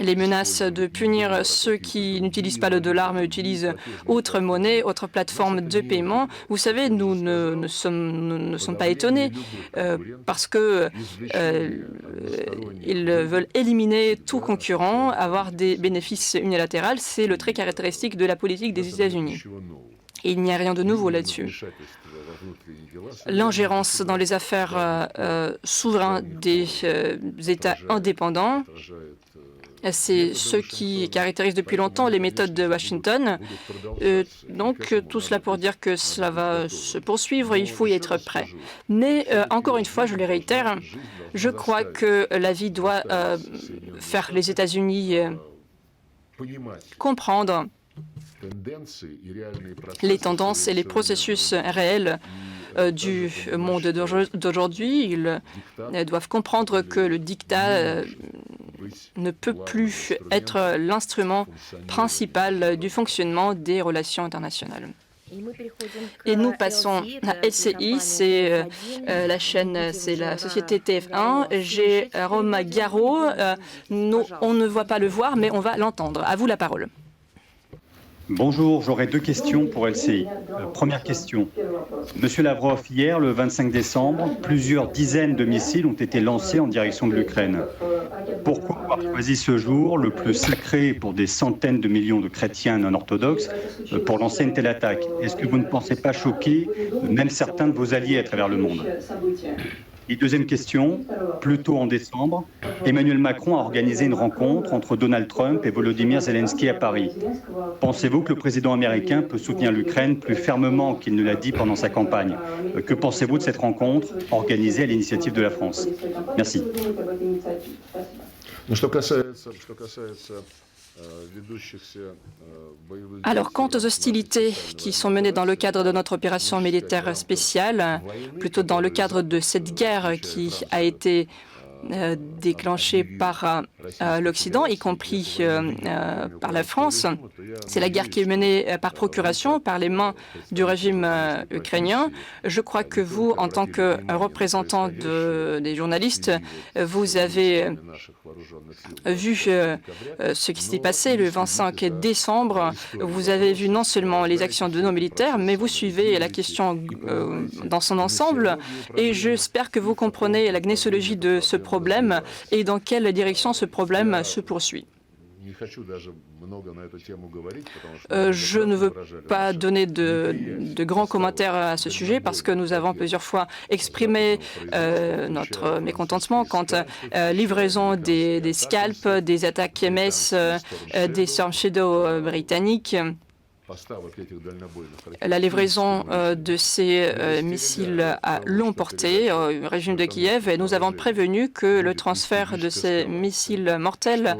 Speaker 1: les menaces de punir ceux qui n'utilisent pas le dollar mais utilisent autre monnaie, autre plateforme de paiement. Vous savez, nous ne sommes pas étonnés parce que ils veulent éliminer tout concurrent, avoir des bénéfices unilatéraux. C'est le trait caractéristique de la politique des États-Unis. Et il n'y a rien de nouveau là-dessus. L'ingérence dans les affaires souveraines des États indépendants, c'est ce qui caractérise depuis longtemps les méthodes de Washington. Donc, tout cela pour dire que cela va se poursuivre, il faut y être prêt. Mais, encore une fois, je le réitère, je crois que la vie doit faire les États-Unis comprendre les tendances et les processus réels du monde d'aujourd'hui. Ils doivent comprendre que le dictat ne peut plus être l'instrument principal du fonctionnement des relations internationales. Et nous passons à LCI, c'est la chaîne, c'est la société TF1. J'ai Roma Garro. On ne voit pas le voir, mais on va l'entendre. À vous la parole.
Speaker 3: Bonjour, j'aurais deux questions pour LCI. Première question. Monsieur Lavrov, hier, le 25 décembre, plusieurs dizaines de missiles ont été lancés en direction de l'Ukraine. Pourquoi avoir choisi ce jour, le plus sacré pour des centaines de millions de chrétiens non orthodoxes, pour lancer une telle attaque? Est-ce que vous ne pensez pas choquer même certains de vos alliés à travers le monde? Et deuxième question, plus tôt en décembre, Emmanuel Macron a organisé une rencontre entre Donald Trump et Volodymyr Zelensky à Paris. Pensez-vous que le président américain peut soutenir l'Ukraine plus fermement qu'il ne l'a dit pendant sa campagne? Que pensez-vous de cette rencontre organisée à l'initiative de la France? Merci.
Speaker 1: Alors, quant aux hostilités qui sont menées dans le cadre de notre opération militaire spéciale, plutôt dans le cadre de cette guerre qui a été déclenchée par l'Occident, y compris par la France. C'est la guerre qui est menée par procuration, par les mains du régime ukrainien. Je crois que vous, en tant que représentant des journalistes, vous avez vu ce qui s'est passé le 25 décembre. Vous avez vu non seulement les actions de nos militaires, mais vous suivez la question dans son ensemble. Et j'espère que vous comprenez la gnécologie de ce problème et dans quelle direction ce problème se poursuit. Je ne veux pas donner de grands commentaires à ce sujet parce que nous avons plusieurs fois exprimé notre mécontentement quant à livraison des scalps, des attaques MS, des Storm Shadow britanniques. la livraison de ces missiles à longue portée au régime de Kiev, et nous avons prévenu que le transfert de ces missiles mortels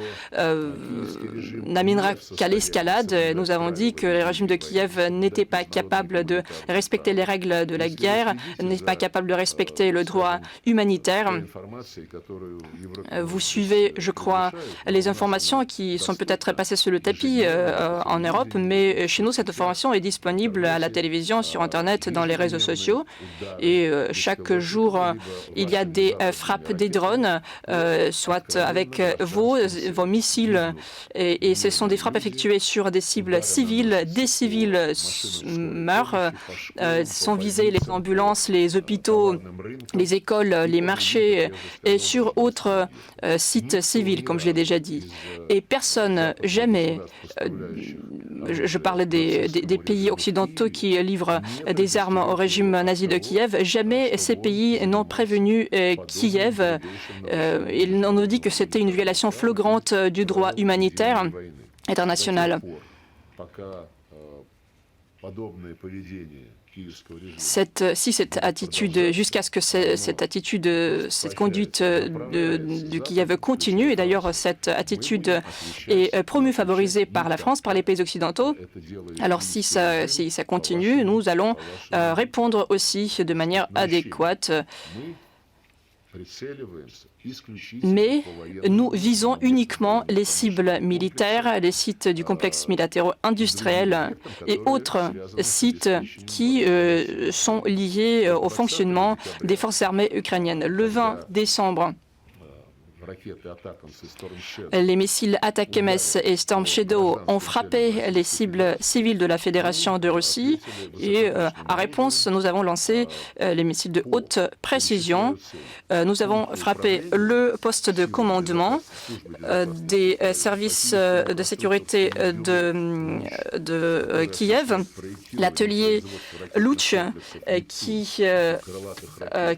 Speaker 1: n'amènera qu'à l'escalade. Nous avons dit que le régime de Kiev n'était pas capable de respecter les règles de la guerre, n'est pas capable de respecter le droit humanitaire. Vous suivez, je crois, les informations qui sont peut-être passées sous le tapis en Europe, mais chez nous, cette information est disponible à la télévision, sur Internet, dans les réseaux sociaux. Et chaque jour, il y a des frappes des drones, soit avec vos missiles. Et ce sont des frappes effectuées sur des cibles civiles. Des civils meurent, sont visés les ambulances, les hôpitaux, les écoles, les marchés et sur autres sites civils, comme je l'ai déjà dit. Et personne, jamais, je parle des pays occidentaux qui livrent des armes au régime nazi de Kiev, jamais ces pays n'ont prévenu Kiev. Ils nous dit que c'était une violation flagrante du droit humanitaire international. Cette attitude, jusqu'à ce que cette conduite de Kiev continue, et d'ailleurs cette attitude est promue, favorisée par la France, par les pays occidentaux, alors si ça continue, nous allons répondre aussi de manière adéquate. Mais nous visons uniquement les cibles militaires, les sites du complexe militaro-industriel et autres sites qui sont liés au fonctionnement des forces armées ukrainiennes. Le 20 décembre, les missiles Atakemes et Storm Shadow ont frappé les cibles civiles de la Fédération de Russie et, en réponse, nous avons lancé les missiles de haute précision. Nous avons frappé le poste de commandement des services de sécurité de Kiev, l'atelier Luch, qui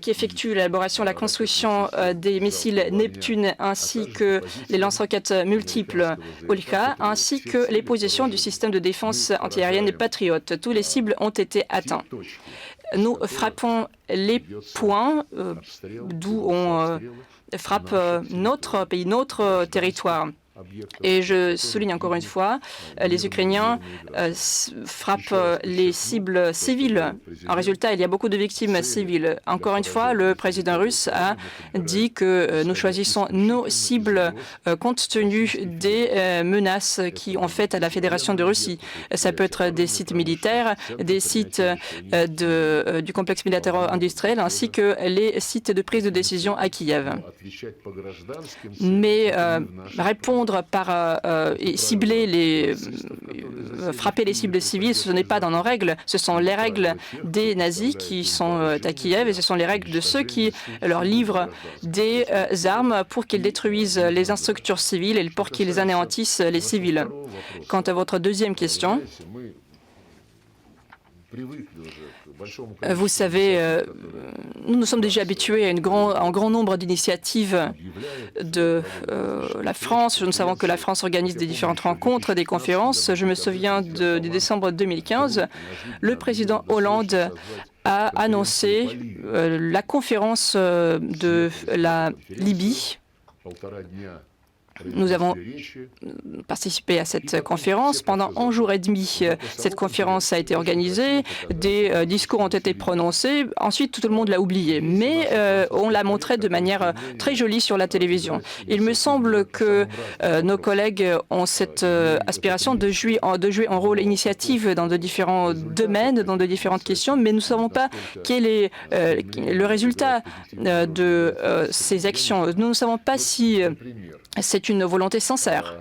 Speaker 1: effectue l'élaboration et la construction des missiles Neptune, ainsi que les lance-roquettes multiples Ulka, ainsi que les positions du système de défense antiaérienne Patriot. Tous les cibles ont été atteints. Nous frappons les points d'où on frappe notre pays, notre territoire. Et je souligne encore une fois, les Ukrainiens frappent les cibles civiles. En résultat, il y a beaucoup de victimes civiles. Encore une fois, le président russe a dit que nous choisissons nos cibles compte tenu des menaces qui ont fait à la Fédération de Russie. Ça peut être des sites militaires, des sites du complexe militaro-industriel, ainsi que les sites de prise de décision à Kiev. Mais répondre et frapper les cibles civiles, ce n'est pas dans nos règles. Ce sont les règles des nazis qui sont à Kiev et ce sont les règles de ceux qui leur livrent des armes pour qu'ils détruisent les infrastructures civiles et pour qu'ils anéantissent les civils. Quant à votre deuxième question, vous savez, nous nous sommes déjà habitués à un grand nombre d'initiatives de la France. Nous savons que la France organise des différentes rencontres, des conférences. Je me souviens du décembre 2015, le président Hollande a annoncé la conférence de la Libye. Nous avons participé à cette conférence. Pendant 11 jours et demi, cette conférence a été organisée. Des discours ont été prononcés. Ensuite, tout le monde l'a oublié. Mais on l'a montré de manière très jolie sur la télévision. Il me semble que nos collègues ont cette aspiration de jouer un rôle initiatif dans de différents domaines, dans de différentes questions, mais nous ne savons pas quel est le résultat de ces actions. Nous ne savons pas si c'est une volonté sincère.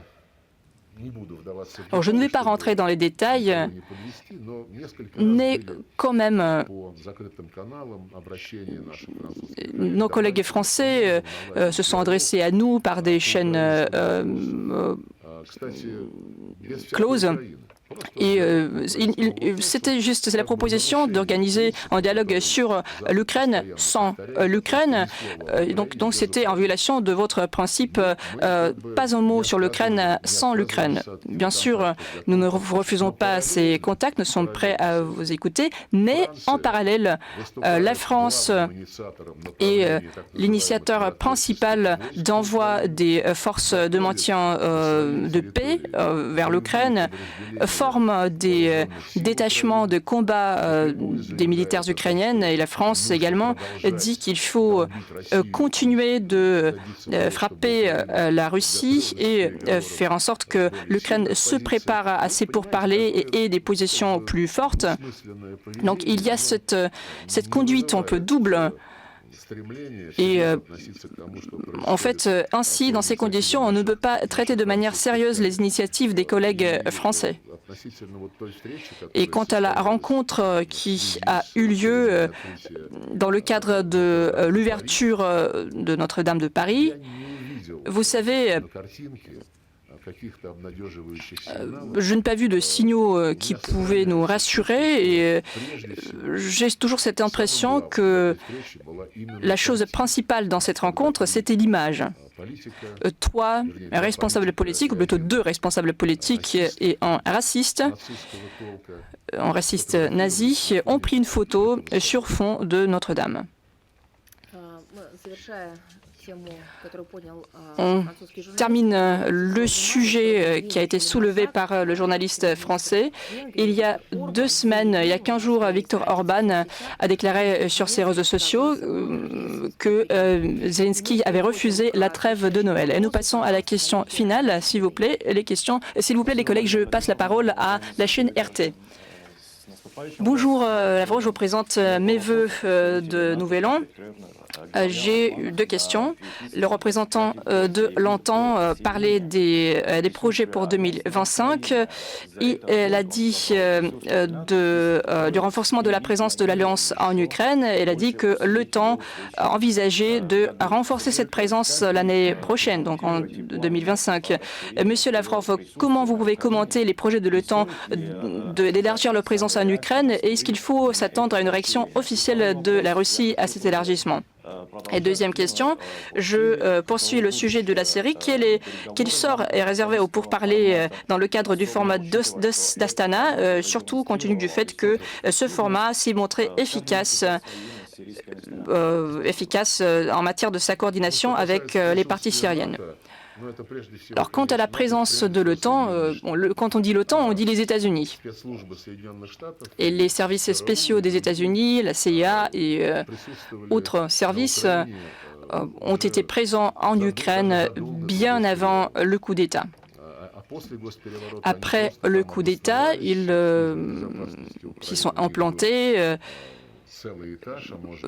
Speaker 1: Alors, je ne vais pas rentrer dans les détails, mais quand même, nos collègues français se sont adressés à nous par des chaînes closes. Et c'était juste la proposition d'organiser un dialogue sur l'Ukraine sans l'Ukraine. Donc c'était en violation de votre principe, pas un mot sur l'Ukraine sans l'Ukraine. Bien sûr, nous ne vous refusons pas ces contacts, nous sommes prêts à vous écouter, mais en parallèle, la France est l'initiateur principal d'envoi des forces de maintien de paix vers l'Ukraine, forme des détachements de combat des militaires ukrainiennes, et la France également dit qu'il faut continuer de frapper la Russie et faire en sorte que l'Ukraine se prépare à ces pourparlers et ait des positions plus fortes. Donc il y a cette conduite un peu double. Et en fait, ainsi, dans ces conditions, on ne peut pas traiter de manière sérieuse les initiatives des collègues français. Et quant à la rencontre qui a eu lieu dans le cadre de l'ouverture de Notre-Dame de Paris, vous savez, je n'ai pas vu de signaux qui pouvaient nous rassurer et j'ai toujours cette impression que la chose principale dans cette rencontre, c'était l'image. 3 responsables politiques, ou plutôt 2 responsables politiques et un raciste nazi, ont pris une photo sur fond de Notre-Dame. On termine le sujet qui a été soulevé par le journaliste français. Il y a 2 semaines, il y a 15 jours, Viktor Orban a déclaré sur ses réseaux sociaux que Zelensky avait refusé la trêve de Noël. Et nous passons à la question finale, s'il vous plaît. S'il vous plaît, les collègues, je passe la parole à la chaîne RT. Bonjour, Lavrov, je vous présente mes vœux de Nouvel An. J'ai 2 questions. Le représentant de l'OTAN parlait des projets pour 2025. Il a dit du renforcement de la présence de l'Alliance en Ukraine. Il a dit que l'OTAN envisageait de renforcer cette présence l'année prochaine, donc en 2025. Monsieur Lavrov, comment vous pouvez commenter les projets de l'OTAN d'élargir leur présence en Ukraine et est-ce qu'il faut s'attendre à une réaction officielle de la Russie à cet élargissement? Et deuxième question, je poursuis le sujet de la Syrie. Quel sort est réservé aux pourparlers dans le cadre du format d'Astana, surtout compte tenu du fait que ce format s'est montré efficace en matière de sa coordination avec les parties syriennes? Alors, quant à la présence de l'OTAN, quand on dit l'OTAN, on dit les États-Unis. Et les services spéciaux des États-Unis, la CIA et autres services ont été présents en Ukraine bien avant le coup d'État. Après le coup d'État, ils s'y sont implantés.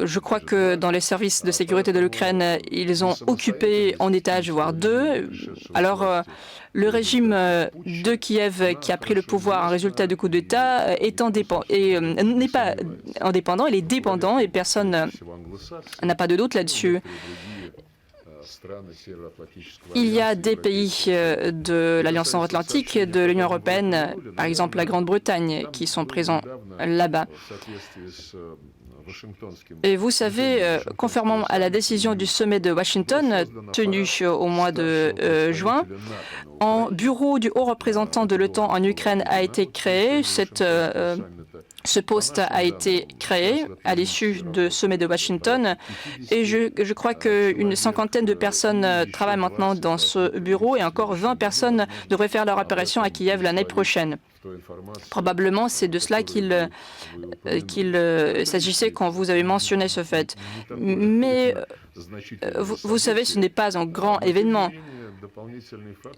Speaker 1: Je crois que dans les services de sécurité de l'Ukraine, ils ont occupé un étage, voire 2. Alors, le régime de Kiev qui a pris le pouvoir en résultat du coup d'État n'est pas indépendant, il est dépendant et personne n'a pas de doute là-dessus. Il y a des pays de l'Alliance nord-atlantique, de l'Union européenne, par exemple la Grande-Bretagne, qui sont présents là-bas. Et vous savez, conformément à la décision du sommet de Washington, tenu au mois de juin, un bureau du haut représentant de l'OTAN en Ukraine a été créé. Ce poste a été créé à l'issue du sommet de Washington et je crois qu'une 50aine de personnes travaillent maintenant dans ce bureau et encore 20 personnes devraient faire leur apparition à Kiev l'année prochaine. Probablement, c'est de cela qu'il s'agissait quand vous avez mentionné ce fait. Mais vous savez, ce n'est pas un grand événement.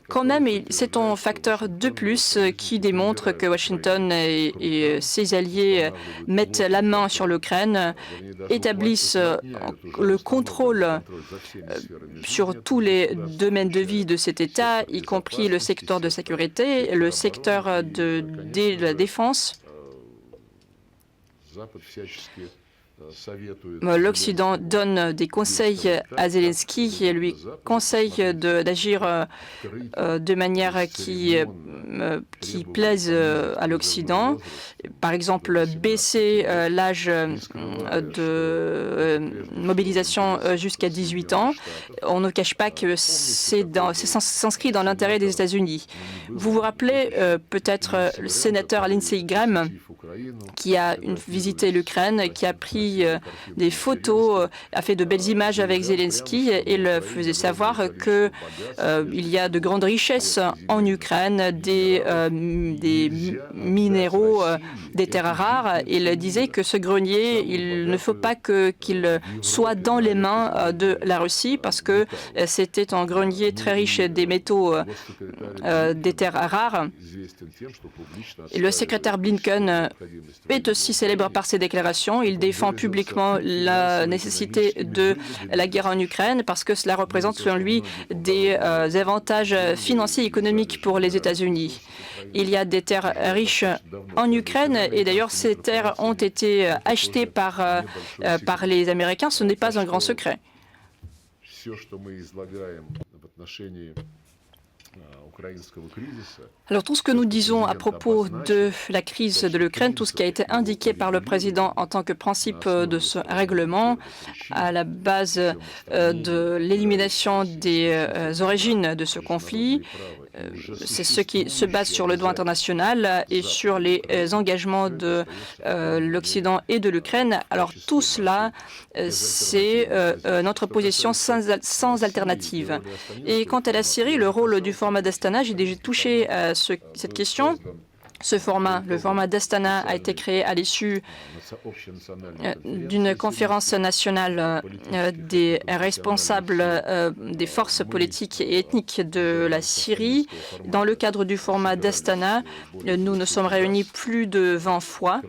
Speaker 1: Quand même, c'est un facteur de plus qui démontre que Washington et ses alliés mettent la main sur l'Ukraine, établissent le contrôle sur tous les domaines de vie de cet État, y compris le secteur de sécurité, le secteur de la défense. l'Occident donne des conseils à Zelensky et lui conseille d'agir de manière qui plaise à l'Occident. Par exemple, baisser l'âge de mobilisation jusqu'à 18 ans. On ne cache pas que c'est s'inscrit dans l'intérêt des États-Unis. Vous vous rappelez peut-être le sénateur Lindsey Graham qui a visité l'Ukraine, qui a pris des photos, a fait de belles images avec Zelensky et il faisait savoir qu'il y a de grandes richesses en Ukraine, des minéraux, des terres rares. Il disait que ce grenier, il ne faut pas qu'il soit dans les mains de la Russie parce que c'était un grenier très riche des métaux, des terres rares. Et le secrétaire Blinken est aussi célèbre par ses déclarations. Il défend publiquement la nécessité de la guerre en Ukraine parce que cela représente, selon lui, des avantages financiers et économiques pour les États-Unis. Il y a des terres riches en Ukraine et d'ailleurs ces terres ont été achetées par les Américains. Ce n'est pas un grand secret. Alors tout ce que nous disons à propos de la crise de l'Ukraine, tout ce qui a été indiqué par le président en tant que principe de ce règlement, à la base de l'élimination des origines de ce conflit, c'est ce qui se base sur le droit international et sur les engagements de l'Occident et de l'Ukraine. Alors tout cela, c'est notre position sans alternative. Et quant à la Syrie, le rôle du format d'Astana, j'ai déjà touché à cette question. Ce format, le format d'Astana, a été créé à l'issue d'une conférence nationale des responsables des forces politiques et ethniques de la Syrie. Dans le cadre du format d'Astana, nous nous sommes réunis plus de 20 fois.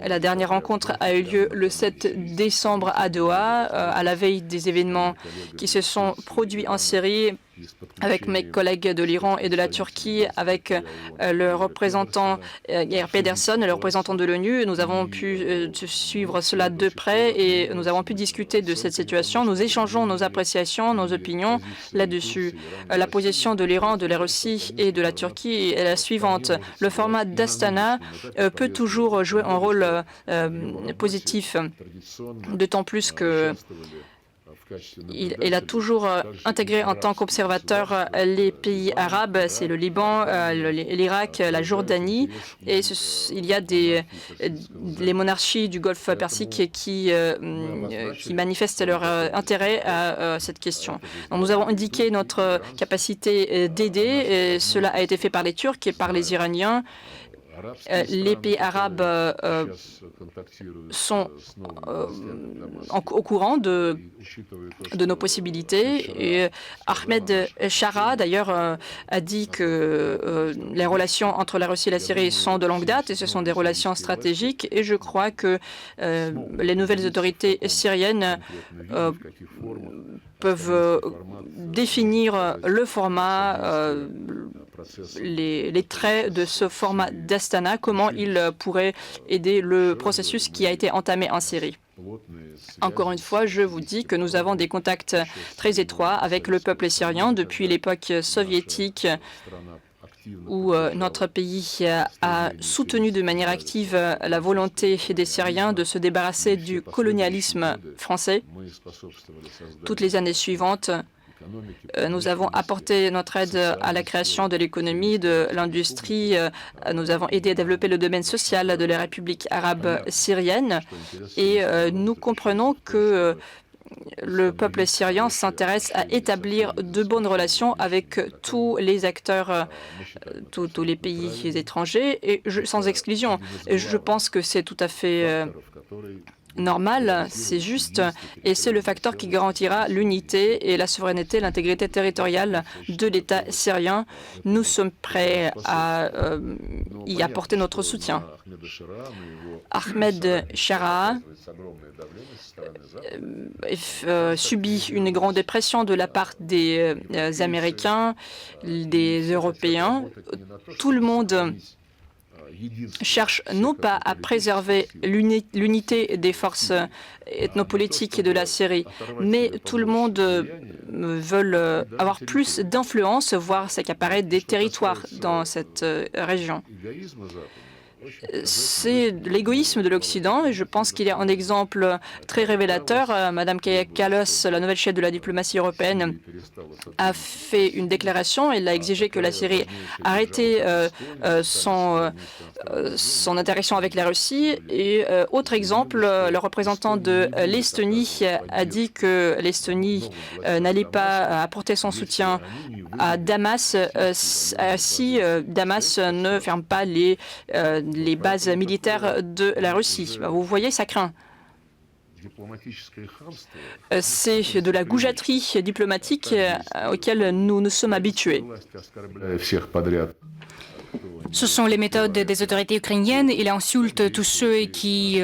Speaker 1: La dernière rencontre a eu lieu le 7 décembre à Doha, à la veille des événements qui se sont produits en Syrie, avec mes collègues de l'Iran et de la Turquie, avec le représentant Geir Pedersen, le représentant de l'ONU. Nous avons pu suivre cela de près et nous avons pu discuter de cette situation. Nous échangeons nos appréciations, nos opinions là-dessus. La position de l'Iran, de la Russie et de la Turquie est la suivante. Le format d'Astana peut toujours jouer un rôle positif, d'autant plus que il a toujours intégré en tant qu'observateur les pays arabes, c'est le Liban, l'Irak, la Jordanie, et il y a les monarchies du Golfe Persique qui manifestent leur intérêt à cette question. Donc, nous avons indiqué notre capacité d'aider, et cela a été fait par les Turcs et par les Iraniens. Les pays arabes sont au courant de nos possibilités. Et Ahmed Shara, d'ailleurs, a dit que les relations entre la Russie et la Syrie sont de longue date et ce sont des relations stratégiques. Et je crois que les nouvelles autorités syriennes peuvent définir le format, les traits de ce format d'Astana, comment il pourrait aider le processus qui a été entamé en Syrie. Encore une fois, je vous dis que nous avons des contacts très étroits avec le peuple syrien depuis l'époque soviétique, où notre pays a soutenu de manière active la volonté des Syriens de se débarrasser du colonialisme français. Toutes les années suivantes, nous avons apporté notre aide à la création de l'économie, de l'industrie. Nous avons aidé à développer le domaine social de la République arabe syrienne. Et nous comprenons que le peuple syrien s'intéresse à établir de bonnes relations avec tous les acteurs, tous les pays étrangers, et sans exclusion. Et je pense que c'est tout à fait normal, c'est juste, et c'est le facteur qui garantira l'unité et la souveraineté, l'intégrité territoriale de l'État syrien. Nous sommes prêts à y apporter notre soutien. Ahmed Shara subit une grande pression de la part des Américains, des Européens. Tout le monde cherche non pas à préserver l'unité des forces ethnopolitiques de la Syrie, mais tout le monde veut avoir plus d'influence, voire s'accaparer des territoires dans cette région. C'est l'égoïsme de l'Occident et je pense qu'il y a un exemple très révélateur. Madame Kaja Kallas, la nouvelle chef de la diplomatie européenne, a fait une déclaration. Elle a exigé que la Syrie arrête son interaction avec la Russie. Et autre exemple, le représentant de l'Estonie a dit que l'Estonie n'allait pas apporter son soutien à Damas si Damas ne ferme pas les bases militaires de la Russie. Vous voyez, ça craint. C'est de la goujaterie diplomatique auquel nous nous sommes habitués.
Speaker 2: Ce sont les méthodes des autorités ukrainiennes. Il insulte tous ceux qui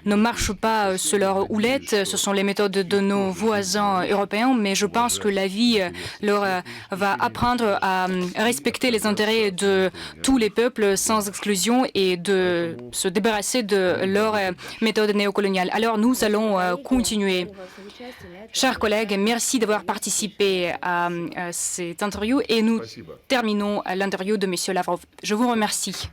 Speaker 2: ne marchent pas sur leur houlette. Ce sont les méthodes de nos voisins européens. Mais je pense que la vie leur va apprendre à respecter les intérêts de tous les peuples sans exclusion et de se débarrasser de leurs méthodes néocoloniales. Alors nous allons continuer. Chers collègues, merci d'avoir participé à cette interview et nous terminons l'interview de M. Lavrov. Je vous remercie.